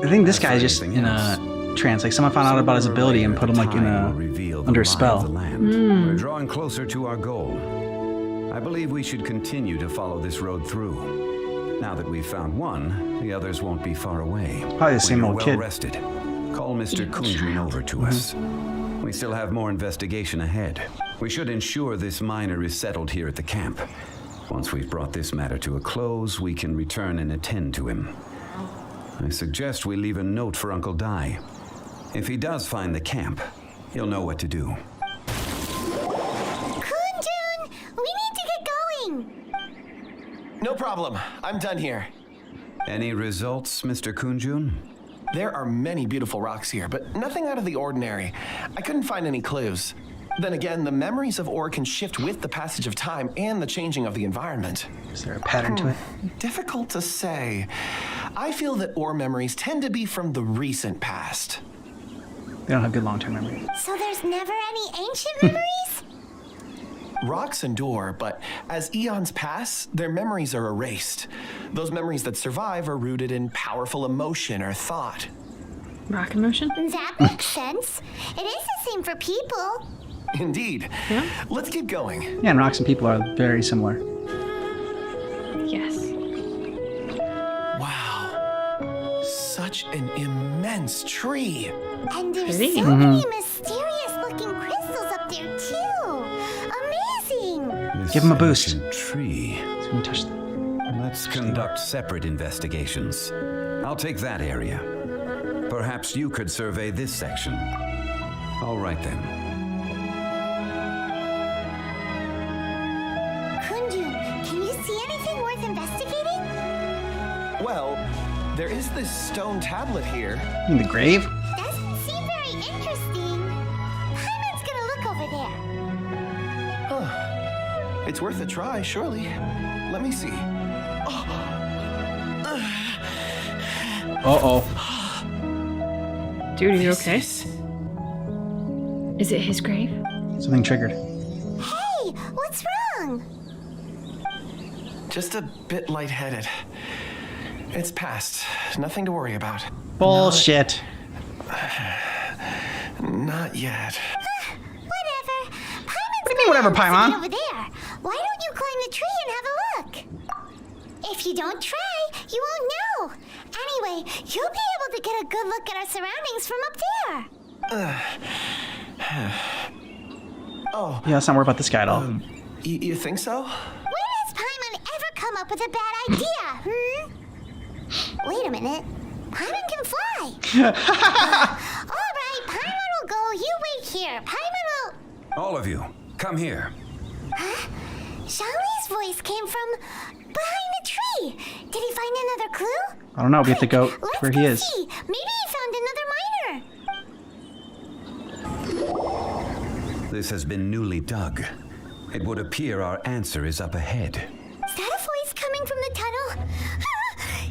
I think this As guy for is just anything in else, a trance. Like someone found out about his sooner or ability and later, put him like in time will a reveal the under a lie of spell. the land. We're drawing closer to our goal. I believe we should continue to follow this road through. Now that we've found one, the others won't be far away. Probably the same When old you're kid. well rested, call Mr. Kunjun over to us. We still have more investigation ahead. We should ensure this miner is settled here at the camp. Once we've brought this matter to a close, we can return and attend to him. I suggest we leave a note for Uncle Dai. If he does find the camp, he'll know what to do. Kunjun, we need to get going. No problem. I'm done here. Any results, Mr. Kunjun? There are many beautiful rocks here, but nothing out of the ordinary. I couldn't find any clues. Then again, the memories of ore can shift with the passage of time and the changing of the environment. Is there a pattern to it? Difficult to say. I feel that ore memories tend to be from the recent past. They don't have good long-term memory. So there's never any ancient memories? Rocks endure, but as eons pass, their memories are erased. Those memories that survive are rooted in powerful emotion or thought. Rock emotion? That makes sense. It is the same for people. Indeed. Yeah. Let's keep going. Yeah, and rocks and people are very similar. Yes. Wow. Such an immense tree. And there's Pretty. so many mysterious-looking crystals up there, too. Amazing! This Give him a boost. ancient tree. So we can touch them. Let's conduct separate investigations. I'll take that area. Perhaps you could survey this section. All right then. Kunjun, can you see anything worth investigating? Well, there is this stone tablet here. In the grave? Doesn't seem very interesting. Paimon's gonna look over there. Huh. It's worth a try, surely. Let me see. Uh-oh. Dude, are you okay? Is it his grave? Something triggered. Hey, what's wrong? Just a bit lightheaded. It's past. Nothing to worry about. Bullshit. Not yet. Whatever. Paimon's What do you mean, whatever, Paimon? over there. Why don't you climb the tree and have a look? If you don't try, you won't know. Anyway, you'll be able to get a good look at our surroundings from up there. Oh, Yeah, let's not worry about this guy at all. you think so? When has Paimon ever come up with a bad idea, Wait a minute. Paimon can fly. All right, Paimon will go. You wait here. Paimon will... All of you, come here. Huh? Zhongli's voice came from behind the tree. Did he find another clue? I don't know. We have to go to Let's where go he is. see. Maybe he found another miner. This has been newly dug. It would appear our answer is up ahead. Is that a voice coming from the tunnel?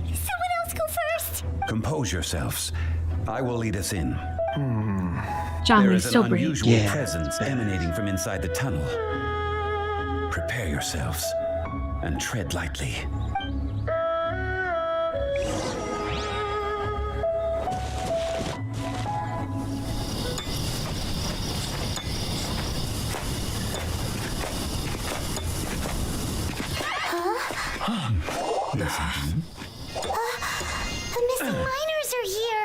Someone else go first. Compose yourselves. I will lead us in. John There Lee's is so an brave. unusual Yeah. presence emanating from inside the tunnel. Prepare yourselves and tread lightly. Listen. The missing miners are here.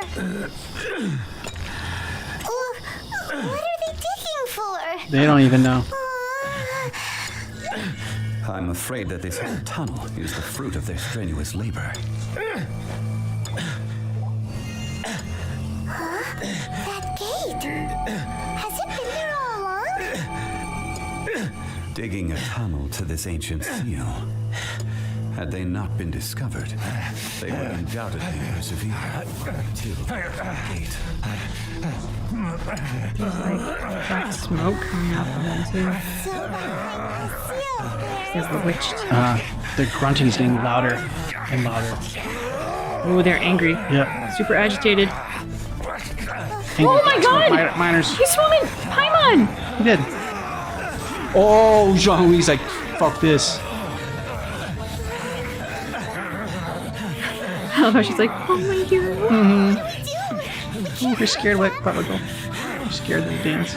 What are they digging for? They don't even know. I'm afraid that this whole tunnel is the fruit of their strenuous labor. That gate. Has it been there all along? Digging a tunnel to this ancient seal. Had they not been discovered, they would undoubtedly persevere until the gate. Black smoke coming out from them too. So behind the seal, They're bewitched. Their grunting's getting louder and louder. Oh, they're angry. Yeah. Super agitated. Oh my God! Miners. He's swimming! Paimon! He did. Oh, Zhongli's like, fuck this. I love how she's like, oh my hero. Oh, you're scared. What? Probably go. You're scared that you dance.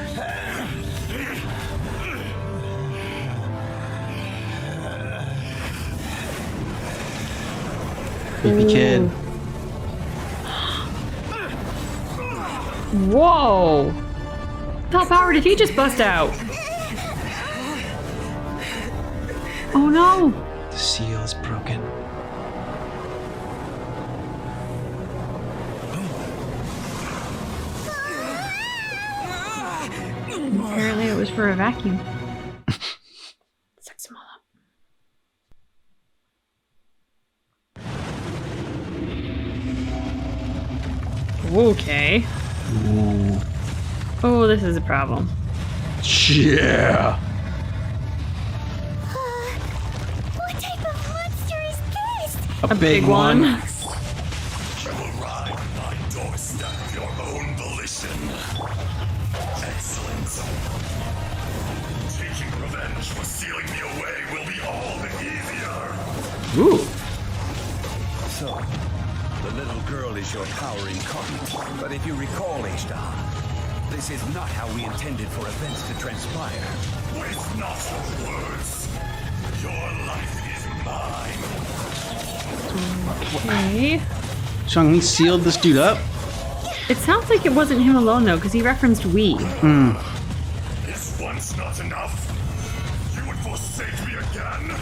Baby kid. Whoa! How power did he just bust out? Oh no! The seal is broken. Apparently it was for a vacuum. Sucks them all Okay. Ooh. Oh, this is a problem. Yeah. What type of monster is this? A big one. You arrive at my doorstep of your own volition. Excellent. Taking revenge for sealing me away will be all the easier. Ooh. So, the little girl is your power incarnate. But if you recall, Ishtar, this is not how we intended for events to transpire. Waste not your words. Your life is mine. Okay. Zhongli sealed this dude up. It sounds like it wasn't him alone though, because he referenced we. Is once not enough? You would forsake me again?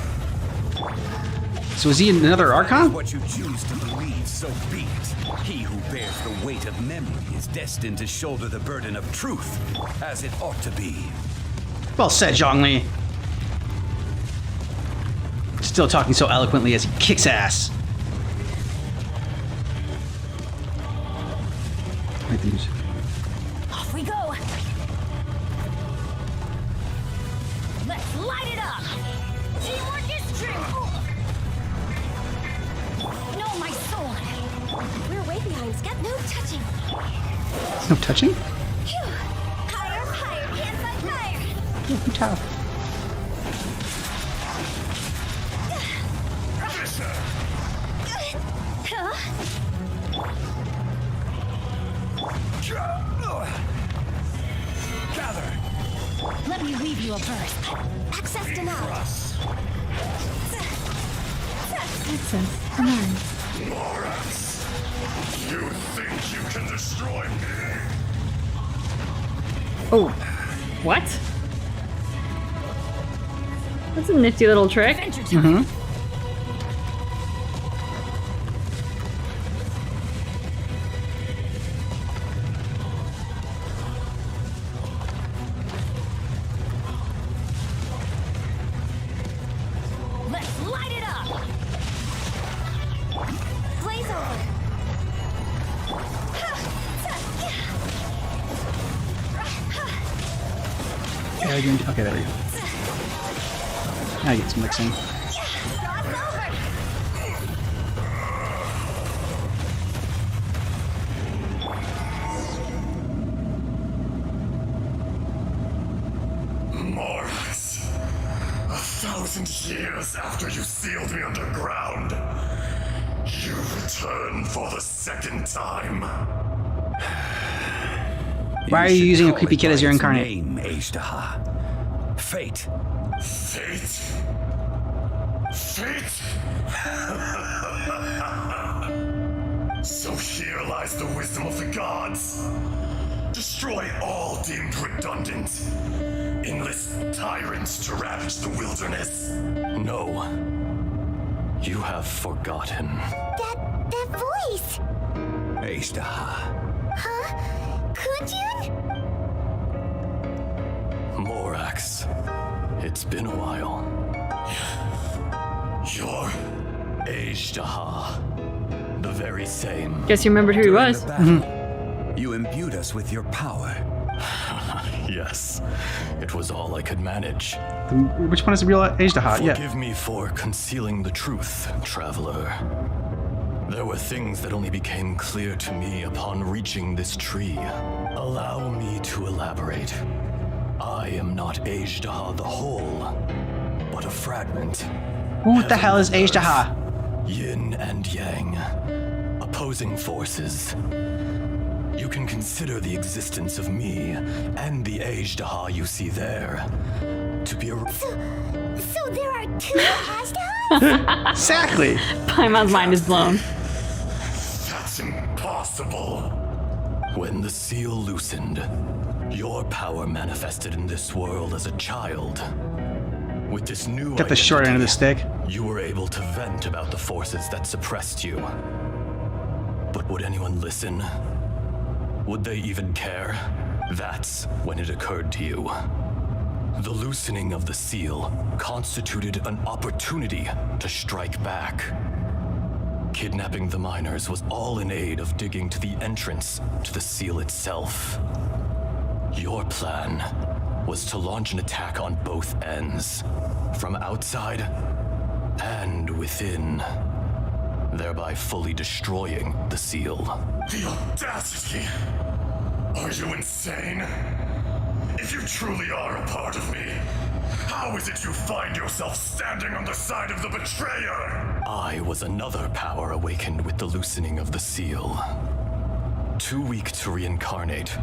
So is he another Archon? What you choose to believe, so be it. He who bears the weight of memory is destined to shoulder the burden of truth, as it ought to be. Well said, Zhongli. Still talking so eloquently as he kicks ass. Like these. Off we go. Let's light it up. Teamwork is true. No, my soul. We're way behind. Got no touching. No touching? Phew. Higher, higher, can't fight fire. Too tough. Huh? Gather! Let me leave you a verse. Access denied. Access. Come on. Morax, you think you can destroy me? Oh. What? That's a nifty little trick. Mm-hmm. Let's light it up. Blaze over. Okay, there we go. Now I get some mixing. Morax, 1,000 years after you sealed me underground, you return for the second time. Why are you using a creepy kid as your incarnate? Name, Ishtar. Fate. Fate? Fate? So here lies the wisdom of the gods. Destroy all deemed redundant. Enlist tyrants to ravage the wilderness. No. You have forgotten. That voice. Ishtar. Huh? Kunjun? Morax, it's been a while. You're Ashtaha. The very same. Guess you remembered who he During was. the battle, you imbued us with your power. Yes, it was all I could manage. Which one is the real Ashtaha? Yeah. Forgive me for concealing the truth, traveler. There were things that only became clear to me upon reaching this tree. Allow me to elaborate. I am not Ashtaha the whole, but a fragment. Who the hell is Heaven and Ashtaha? earth, Yin and Yang, opposing forces. You can consider the existence of me and the Ashtaha you see there to be a... So there are two Ashtahas? Exactly. Paimon's mind is blown. That's impossible. When the seal loosened, your power manifested in this world as a child. With this new Got the short end of the identity, stick. you were able to vent about the forces that suppressed you. But would anyone listen? Would they even care? That's when it occurred to you. The loosening of the seal constituted an opportunity to strike back. Kidnapping the miners was all in aid of digging to the entrance to the seal itself. Your plan was to launch an attack on both ends, from outside and within, thereby fully destroying the seal. The audacity! Are you insane? If you truly are a part of me, how is it you find yourself standing on the side of the betrayer? I was another power awakened with the loosening of the seal. Too weak to reincarnate,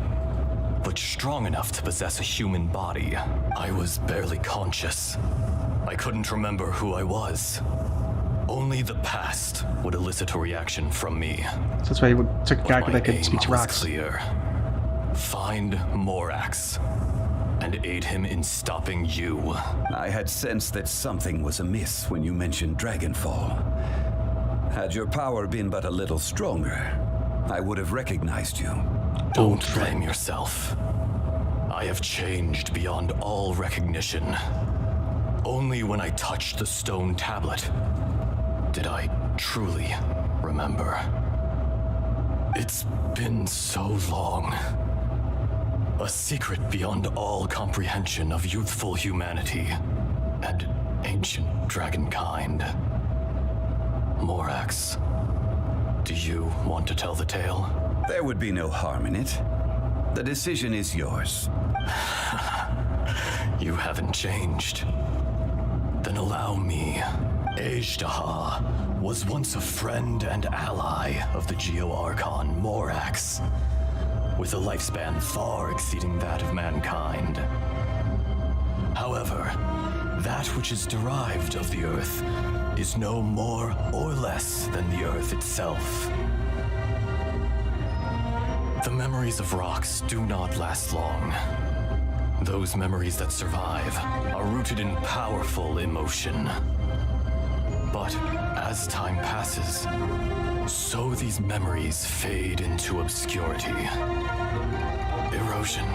but strong enough to possess a human body. I was barely conscious. I couldn't remember who I was. Only the past would elicit a reaction from me. So that's why he took a guy that could speak to was rocks. Clear. Find Morax and aid him in stopping you. I had sensed that something was amiss when you mentioned Dragonfall. Had your power been but a little stronger, I would have recognized you. Don't blame yourself. I have changed beyond all recognition. Only when I touched the stone tablet did I truly remember. It's been so long. A secret beyond all comprehension of youthful humanity and ancient dragonkind. Morax, do you want to tell the tale? There would be no harm in it. The decision is yours. You haven't changed. Then allow me. Ejdaha was once a friend and ally of the Geo-Archon Morax, with a lifespan far exceeding that of mankind. However, that which is derived of the Earth is no more or less than the Earth itself. The memories of rocks do not last long. Those memories that survive are rooted in powerful emotion. But as time passes, so these memories fade into obscurity. Erosion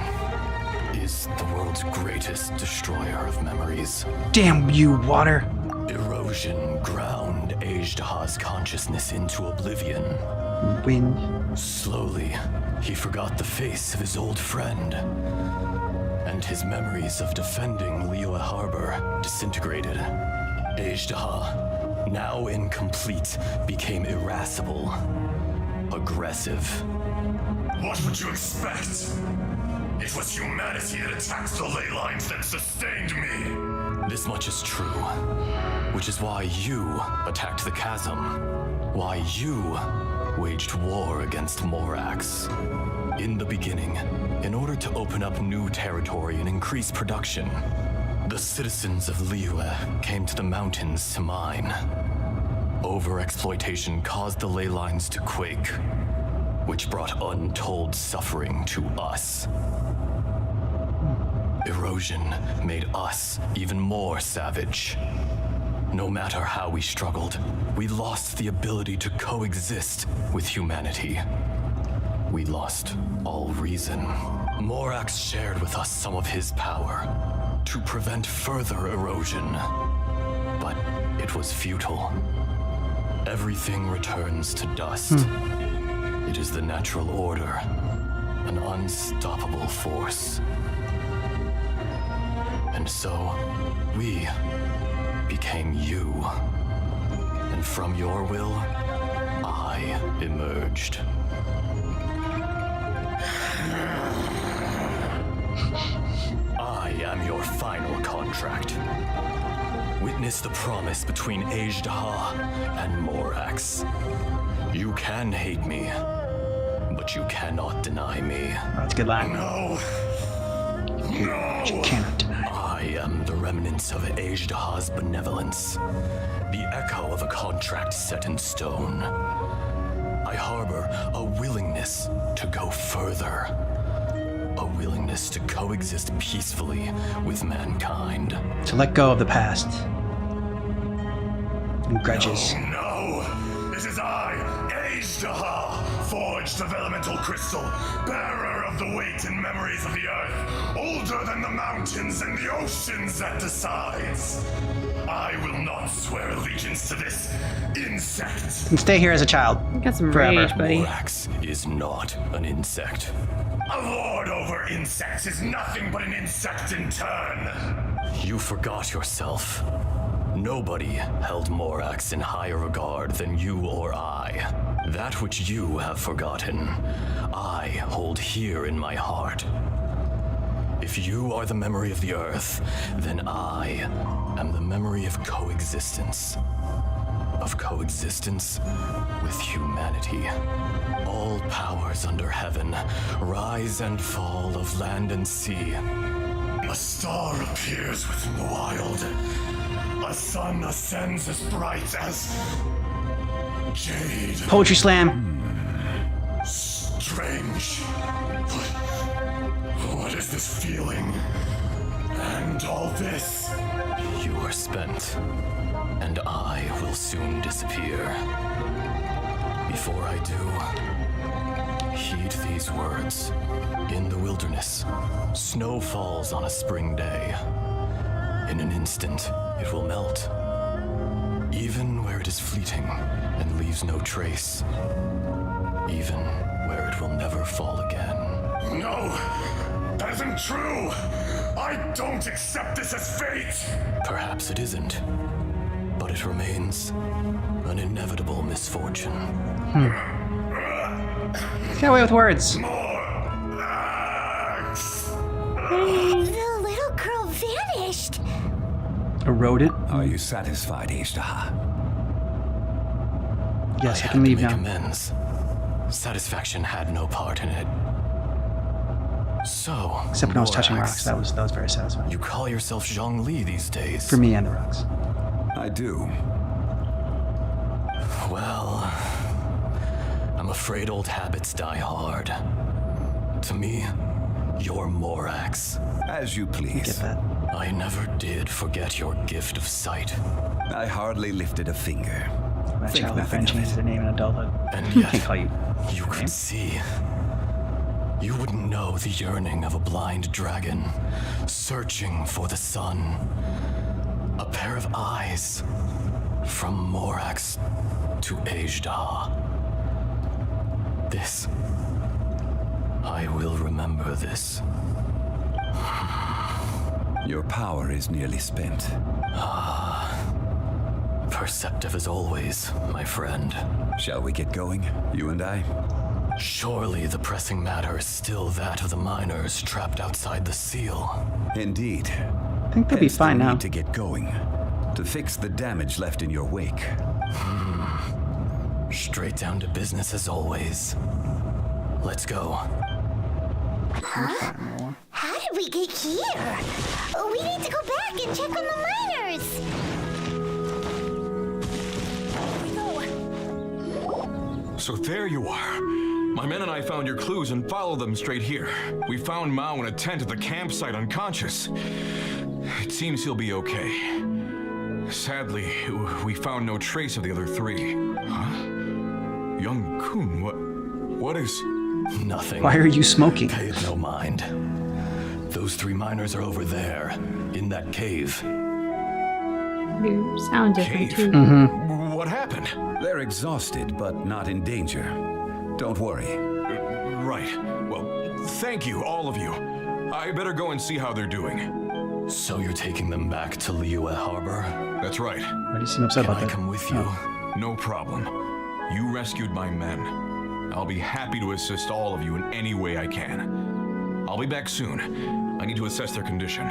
is the world's greatest destroyer of memories. Damn you, water! Erosion ground Ejdaha's consciousness into oblivion. Wind. Slowly, he forgot the face of his old friend, and his memories of defending Liyue Harbor disintegrated. Ejdaha, now incomplete, became irascible, aggressive. What would you expect? It was humanity that attacked the ley lines that sustained me. This much is true, which is why you attacked the chasm, why you waged war against Morax. In the beginning, in order to open up new territory and increase production, the citizens of Liyue came to the mountains to mine. Overexploitation caused the ley lines to quake, which brought untold suffering to us. Erosion made us even more savage. No matter how we struggled, we lost the ability to coexist with humanity. We lost all reason. Morax shared with us some of his power to prevent further erosion, but it was futile. Everything returns to dust. It is the natural order, an unstoppable force. And so, we became you. And from your will, I emerged. I am your final contract. Witness the promise between Ejdaha and Morax. You can hate me, but you cannot deny me. That's a good line. No. But you cannot deny. I am the remnants of Ejdaha's benevolence, the echo of a contract set in stone. I harbor a willingness to go further, a willingness to coexist peacefully with mankind. To let go of the past. And grudges. No, this is I, Ejdaha, forged of elemental crystal, bearer of the weight and memories of the earth, older than the mountains and the oceans that decides. I will not swear allegiance to this insect. You can stay here as a child. You got some Forever. rage, buddy. Morax is not an insect. A lord over insects is nothing but an insect in turn. You forgot yourself. Nobody held Morax in higher regard than you or I. That which you have forgotten, I hold here in my heart. If you are the memory of the earth, then I am the memory of coexistence. Of coexistence with humanity. All powers under heaven, rise and fall of land and sea. A star appears within the wild. A sun ascends as bright as jade. Poetry slam. Strange. What is this feeling? And all this? You are spent, and I will soon disappear. Before I do, heed these words. In the wilderness, snow falls on a spring day. In an instant, it will melt. Even where it is fleeting and leaves no trace. Even where it will never fall again. No, that isn't true. I don't accept this as fate. Perhaps it isn't, but it remains an inevitable misfortune. Get away with words. The little girl vanished. Erode it. Are you satisfied, Ishtaha? Yes, I can leave make now. amends. Satisfaction had no part in it. So, Except when I was touching Morax, rocks. That was very satisfying. You call yourself Zhongli these days? For me and the rocks. I do. Well, I'm afraid old habits die hard. To me, you're Morax. As you please. Get that. I never did forget your gift of sight. I hardly lifted a finger. My Think childhood nothing friend of changed it. their name in adulthood. And Can't yet, call you. you could see. You wouldn't know the yearning of a blind dragon, searching for the sun. A pair of eyes, from Morax to Ejda. This, I will remember this. Your power is nearly spent. Perceptive as always, my friend. Shall we get going, you and I? Surely the pressing matter is still that of the miners trapped outside the seal. Indeed. I think they'll be Hence the fine now. need to get going. To fix the damage left in your wake. Straight down to business as always. Let's go. Huh? How did we get here? We need to go back and check on the miners. So there you are. My men and I found your clues and followed them straight here. We found Mao in a tent at the campsite unconscious. It seems he'll be okay. Sadly, we found no trace of the other three. Huh? Young Kun, what is... Nothing. Why are you smoking? Pay it no mind. Those three miners are over there, in that cave. You sound different Cave? too. Mm-hmm. What happened? They're exhausted, but not in danger. Don't worry. Right. Well, thank you, all of you. I better go and see how they're doing. So you're taking them back to Liyue Harbor? That's right. Why do you seem upset Can about I that? come with you? No problem. You rescued my men. I'll be happy to assist all of you in any way I can. I'll be back soon. I need to assess their condition.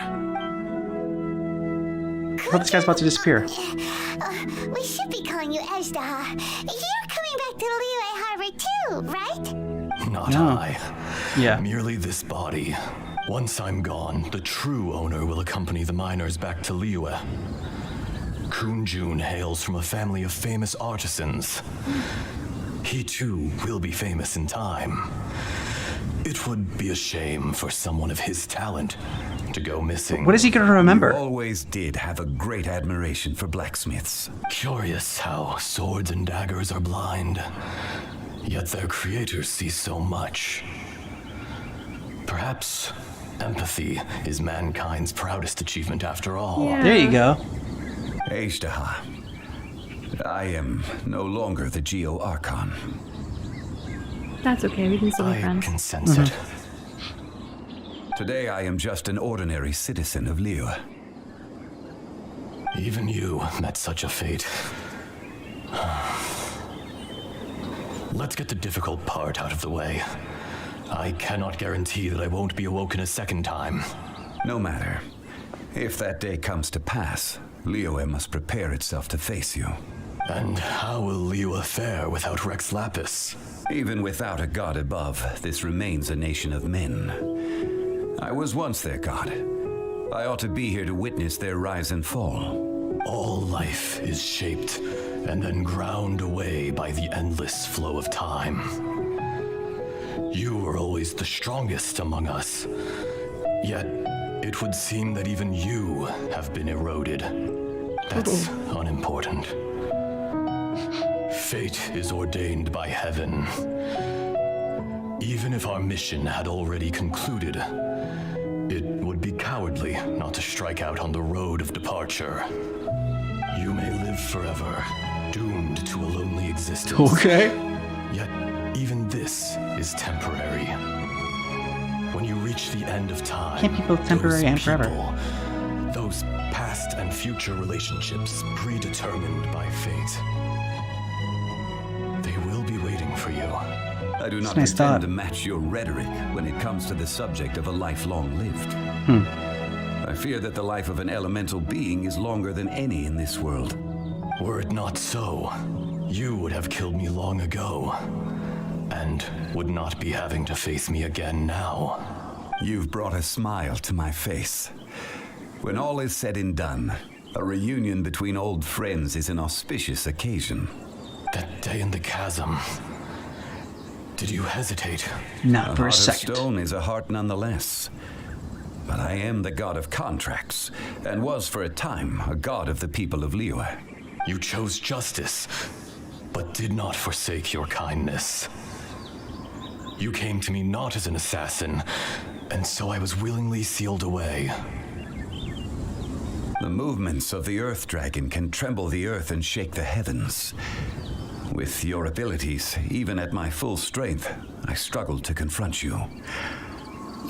Oh, this guy's about to disappear. We should be calling you Ejda. You're coming back to Liyue Harbor too, right? Not No. I. Yeah. Merely this body. Once I'm gone, the true owner will accompany the miners back to Liyue. Kun-jun hails from a family of famous artisans. He too will be famous in time. It would be a shame for someone of his talent to go missing. What is he going to remember? You always did have a great admiration for blacksmiths. Curious how swords and daggers are blind. Yet their creators see so much. Perhaps empathy is mankind's proudest achievement after all. Yeah. There you go. Ashtaha, I am no longer the Geo Archon. That's okay. We can still be I friends. can sense it. Today I am just an ordinary citizen of Liyue. Even you met such a fate. Let's get the difficult part out of the way. I cannot guarantee that I won't be awoken a second time. No matter. If that day comes to pass, Liyue must prepare itself to face you. And how will Liyue fare without Rex Lapis? Even without a god above, this remains a nation of men. I was once their god. I ought to be here to witness their rise and fall. All life is shaped and then ground away by the endless flow of time. You were always the strongest among us. Yet, it would seem that even you have been eroded. That's unimportant. Fate is ordained by heaven. Even if our mission had already concluded, it would be cowardly not to strike out on the road of departure. You may live forever, doomed to a lonely existence. Okay. Yet, even this is temporary. When you reach the end of time, Can't be both temporary those and forever. people, those past and future relationships predetermined by fate, they will be waiting for you. I do not nice pretend thought. to match your rhetoric when it comes to the subject of a life long lived. I fear that the life of an elemental being is longer than any in this world. Were it not so, you would have killed me long ago, and would not be having to face me again now. You've brought a smile to my face. When all is said and done, a reunion between old friends is an auspicious occasion. That day in the chasm, did you hesitate? Not for a heart second. of stone is a heart nonetheless. But I am the god of contracts, and was for a time a god of the people of Liyue. You chose justice, but did not forsake your kindness. You came to me not as an assassin, and so I was willingly sealed away. The movements of the Earth Dragon can tremble the earth and shake the heavens. With your abilities, even at my full strength, I struggled to confront you,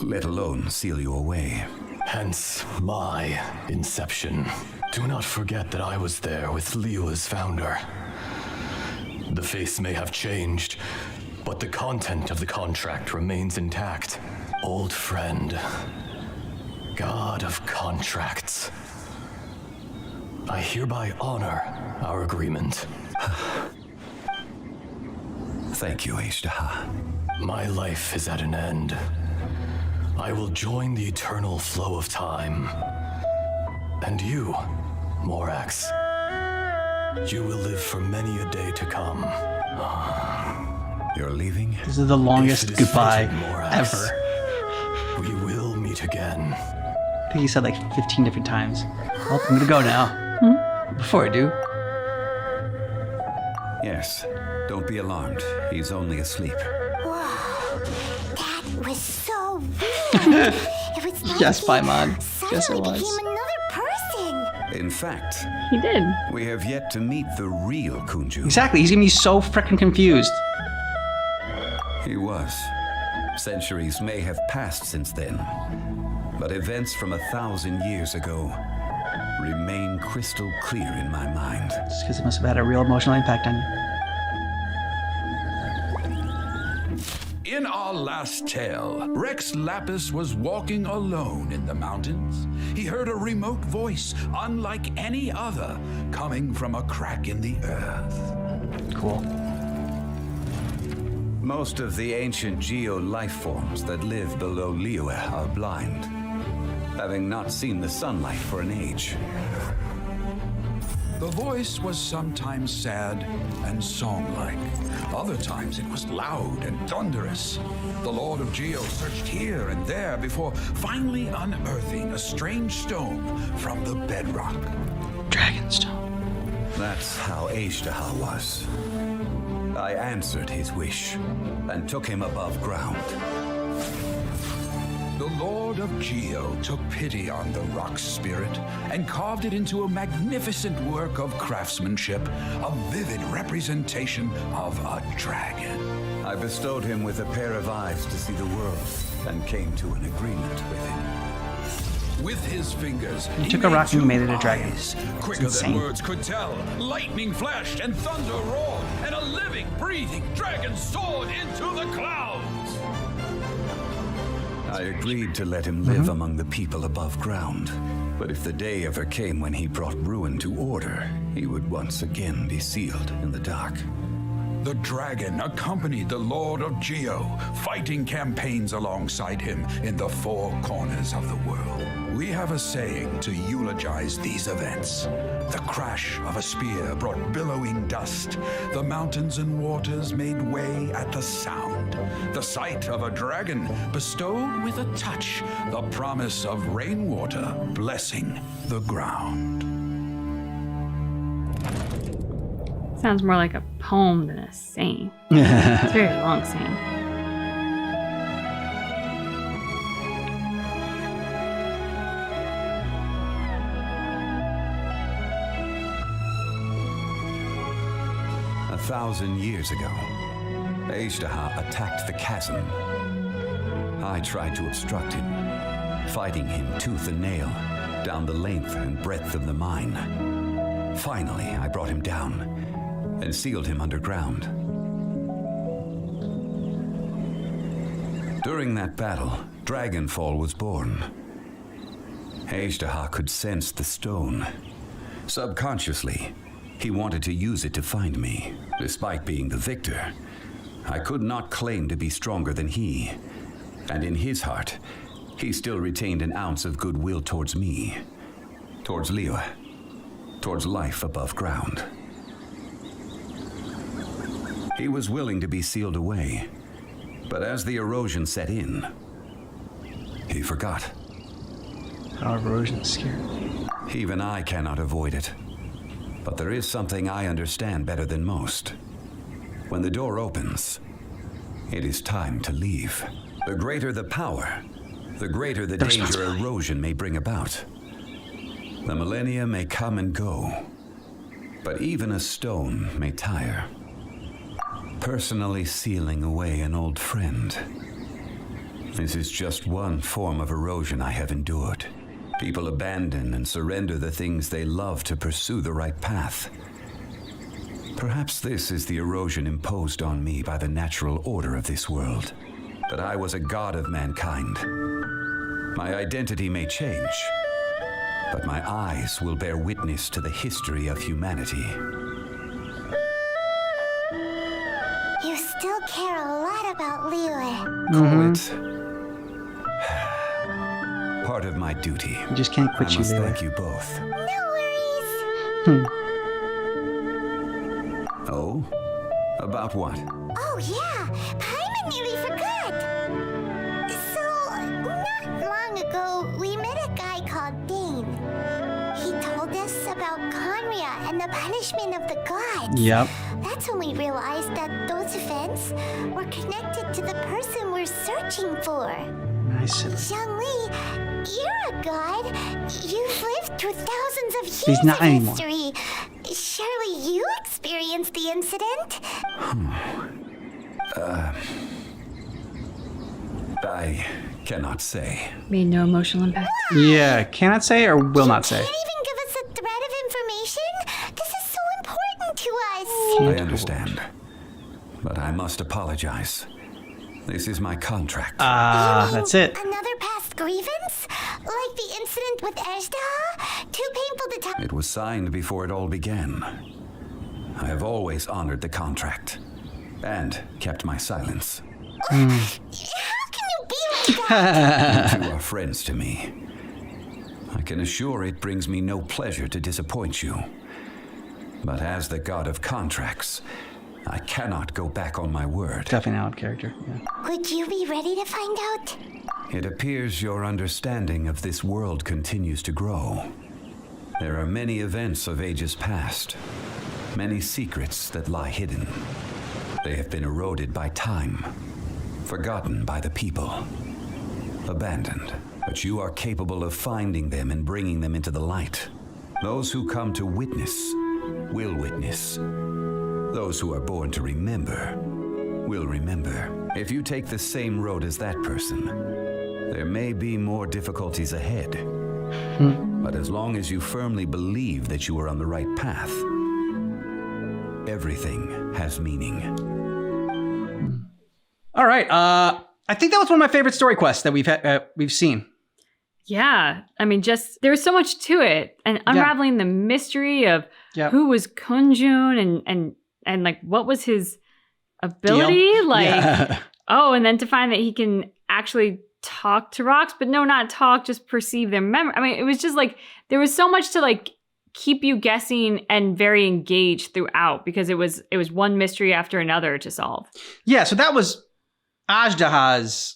let alone seal you away. Hence my inception. Do not forget that I was there with Liyue's founder. The face may have changed, but the content of the contract remains intact. Old friend, god of contracts, I hereby honor our agreement. Thank you, Ashtaha. My life is at an end. I will join the eternal flow of time. And you, Morax, you will live for many a day to come. You're leaving? This is the longest If it is goodbye fated, Morax, ever. we will meet again. I think he said like 15 different times. Well, I'm gonna go now. Before I do. Yes. Don't be alarmed. He's only asleep. Whoa, that was so weird. It was like Yes, he Paimon. Yes, it suddenly was. became another person. In fact, He did. we have yet to meet the real Kunju. Exactly. He's gonna be so freaking confused. He was. Centuries may have passed since then, but events from 1,000 years ago remain crystal clear in my mind. Just because it must have had a real emotional impact on you. In our last tale, Rex Lapis was walking alone in the mountains. He heard a remote voice, unlike any other, coming from a crack in the earth. Cool. Most of the ancient geo life forms that live below Liyue are blind, having not seen the sunlight for an age. The voice was sometimes sad and song-like. Other times it was loud and thunderous. The Lord of Geo searched here and there before finally unearthing a strange stone from the bedrock. Dragonstone. That's how Ashtaha was. I answered his wish and took him above ground. The Lord of Geo took pity on the rock spirit and carved it into a magnificent work of craftsmanship, a vivid representation of a dragon. I bestowed him with a pair of eyes to see the world and came to an agreement with him. With his fingers, He took a rock and made it a dragon. eyes, It's quicker insane. than words could tell. Lightning flashed and thunder roared, and a living, breathing dragon soared into the clouds. I agreed to let him live among the people above ground. But if the day ever came when he brought ruin to order, he would once again be sealed in the dark. The dragon accompanied the Lord of Geo, fighting campaigns alongside him in the four corners of the world. We have a saying to eulogize these events. The crash of a spear brought billowing dust. The mountains and waters made way at the sound. The sight of a dragon bestowed with a touch the promise of rainwater blessing the ground. Sounds more like a poem than a saying. It's a very long saying. A 1,000 years ago, Azhdaha attacked the chasm. I tried to obstruct him, fighting him tooth and nail down the length and breadth of the mine. Finally, I brought him down and sealed him underground. During that battle, Dragonfall was born. Azhdaha could sense the stone. Subconsciously, he wanted to use it to find me. Despite being the victor, I could not claim to be stronger than he. And in his heart, he still retained an ounce of goodwill towards me, towards Liyue, towards life above ground. He was willing to be sealed away, but as the erosion set in, he forgot. How erosion is scary. Even I cannot avoid it. But there is something I understand better than most. When the door opens, it is time to leave. The greater the power, the greater the danger erosion may bring about. The millennia may come and go, but even a stone may tire. Personally sealing away an old friend. This is just one form of erosion I have endured. People abandon and surrender the things they love to pursue the right path. Perhaps this is the erosion imposed on me by the natural order of this world. That I was a god of mankind. My identity may change, but my eyes will bear witness to the history of humanity. You still care a lot about Liyue. Call it part of my duty. You just can't quit I must Liyue. thank you both. No worries. Oh? About what? Oh yeah, Paimon nearly forgot. So, not long ago, we met a guy called Dane. He told us about Conria and the punishment of the gods. Yep. That's when we realized that those events were connected to the person we're searching for. Nice. Zhongli, you're a god. You've lived through thousands of years He's not of anymore. history. Surely you experienced the incident? I cannot say. Made no emotional impact. Yeah, cannot say or will not say. Can't even give us a thread of information? This is so important to us. I understand. But I must apologize. This is my contract. That's it. Another past grievance? Like the incident with Azhdaha? Too painful to talk. It was signed before it all began. I have always honored the contract and kept my silence. How can you be like that? You two are friends to me. I can assure it brings me no pleasure to disappoint you. But as the god of contracts, I cannot go back on my word. Definitely an out character. Yeah. Would you be ready to find out? It appears your understanding of this world continues to grow. There are many events of ages past, many secrets that lie hidden. They have been eroded by time, forgotten by the people, abandoned. But you are capable of finding them and bringing them into the light. Those who come to witness will witness. Those who are born to remember will remember. If you take the same road as that person, there may be more difficulties ahead. But as long as you firmly believe that you are on the right path, everything has meaning. All right. I think that was one of my favorite story quests that we've seen. Yeah. I mean, just there was so much to it, and unraveling the mystery of who was Kunjun and like what was his ability? Oh, and then to find that he can actually talk to rocks, but no, not talk, just perceive their memory. I mean, it was just like there was so much to like keep you guessing and very engaged throughout, because it was one mystery after another to solve. Yeah, so that was Ajdaha's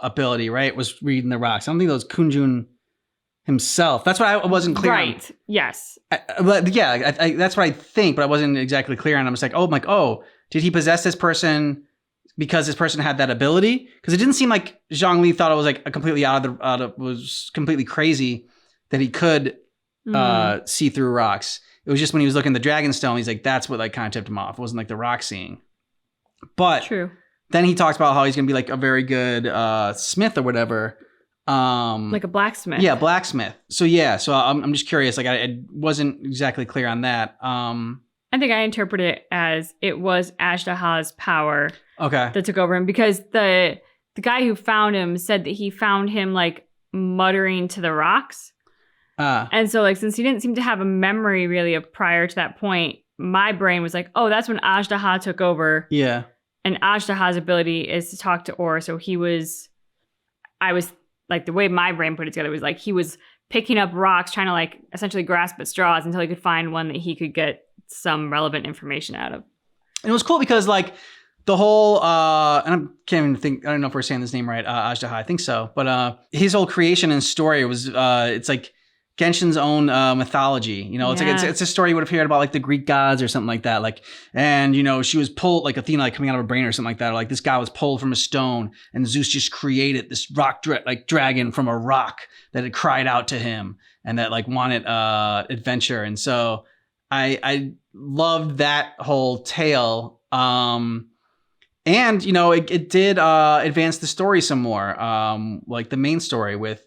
ability, right? Was reading the rocks. I don't think that was Kunjun himself. That's what I wasn't clear on. Right. Yes. But yeah, that's what I think, but I wasn't exactly clear on. I was like, oh, did he possess this person because this person had that ability? Because it didn't seem like Zhongli thought it was like a completely was completely crazy that he could see through rocks. It was just when he was looking at the Dragonstone, he's like, that's what like kind of tipped him off. It wasn't like the rock seeing. But true. Then he talks about how he's going to be like a very good smith or whatever. Like a blacksmith. Yeah, blacksmith. So yeah, so I'm just curious. Like I wasn't exactly clear on that. I think I interpret it as it was Ajdaha's power that took over him, because the guy who found him said that he found him like muttering to the rocks. And so like since he didn't seem to have a memory really of prior to that point, my brain was like, oh, that's when Ajdaha took over. Yeah. And Ajdaha's ability is to talk to Or. So I was like, the way my brain put it together was like he was picking up rocks, trying to like essentially grasp at straws until he could find one that he could get some relevant information out of. And it was cool because like the whole, and I can't even think, I don't know if we're saying this name right, Ajdaha, I think so. But his whole creation and story was, it's like Genshin's own mythology. You know, it's like it's a story you would have heard about like the Greek gods or something like that. Like, and you know, she was pulled like Athena, like coming out of her brain or something like that. Or like this guy was pulled from a stone, and Zeus just created this rock dragon from a rock that had cried out to him and that like wanted adventure. And so I loved that whole tale. And you know, it did advance the story some more. Like the main story with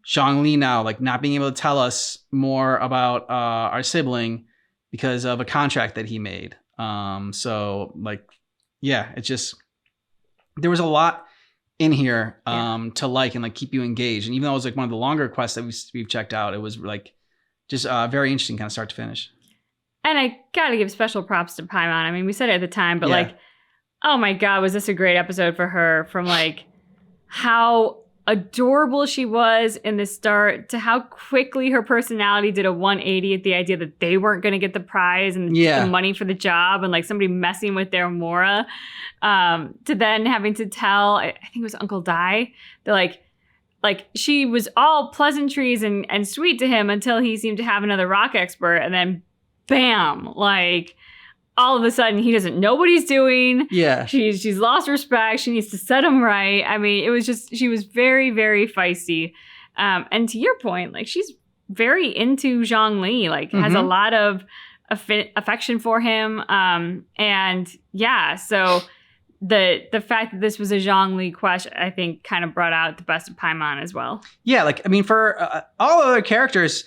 Zhongli now, like not being able to tell us more about our sibling because of a contract that he made. So like, yeah, it's just, there was a lot in here to like and like keep you engaged. And even though it was like one of the longer quests that we've checked out, it was like just very interesting kind of start to finish. And I gotta give special props to Paimon. I mean, we said it at the time, but like, oh my God, was this a great episode for her, from like how adorable she was in the start to how quickly her personality did a 180 at the idea that they weren't going to get the prize and the money for the job, and like somebody messing with their Mora, to then having to tell, I think it was Uncle Dai, that like she was all pleasantries and sweet to him until he seemed to have another rock expert, and then bam, like all of a sudden he doesn't know what he's doing. Yeah. She's lost respect. She needs to set him right. I mean, it was just, she was very, very feisty. And to your point, like she's very into Zhongli, like has a lot of affection for him. And yeah, so the fact that this was a Zhongli quest, I think kind of brought out the best of Paimon as well. Yeah. Like, I mean, for all other characters,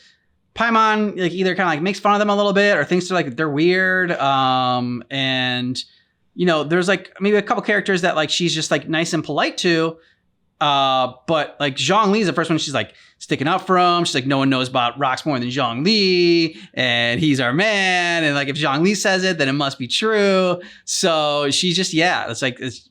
Paimon like either kind of like makes fun of them a little bit or thinks they're weird. And you know, there's like maybe a couple characters that like she's just like nice and polite to. But like Zhongli is the first one she's like sticking up for him. She's like, no one knows about rocks more than Zhongli, and he's our man. And like if Zhongli says it, then it must be true. So she's just, it's like it's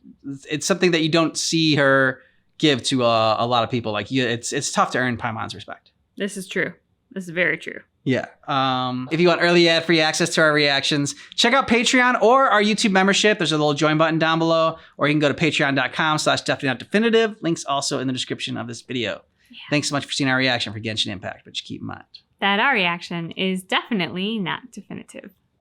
something that you don't see her give to a lot of people. Like it's tough to earn Paimon's respect. This is true. This is very true. Yeah. If you want early ad-free access to our reactions, check out Patreon or our YouTube membership. There's a little join button down below, or you can go to patreon.com/definitely-not-definitive. Links also in the description of this video. Yeah. Thanks so much for seeing our reaction for Genshin Impact, but just keep in mind that our reaction is definitely not definitive.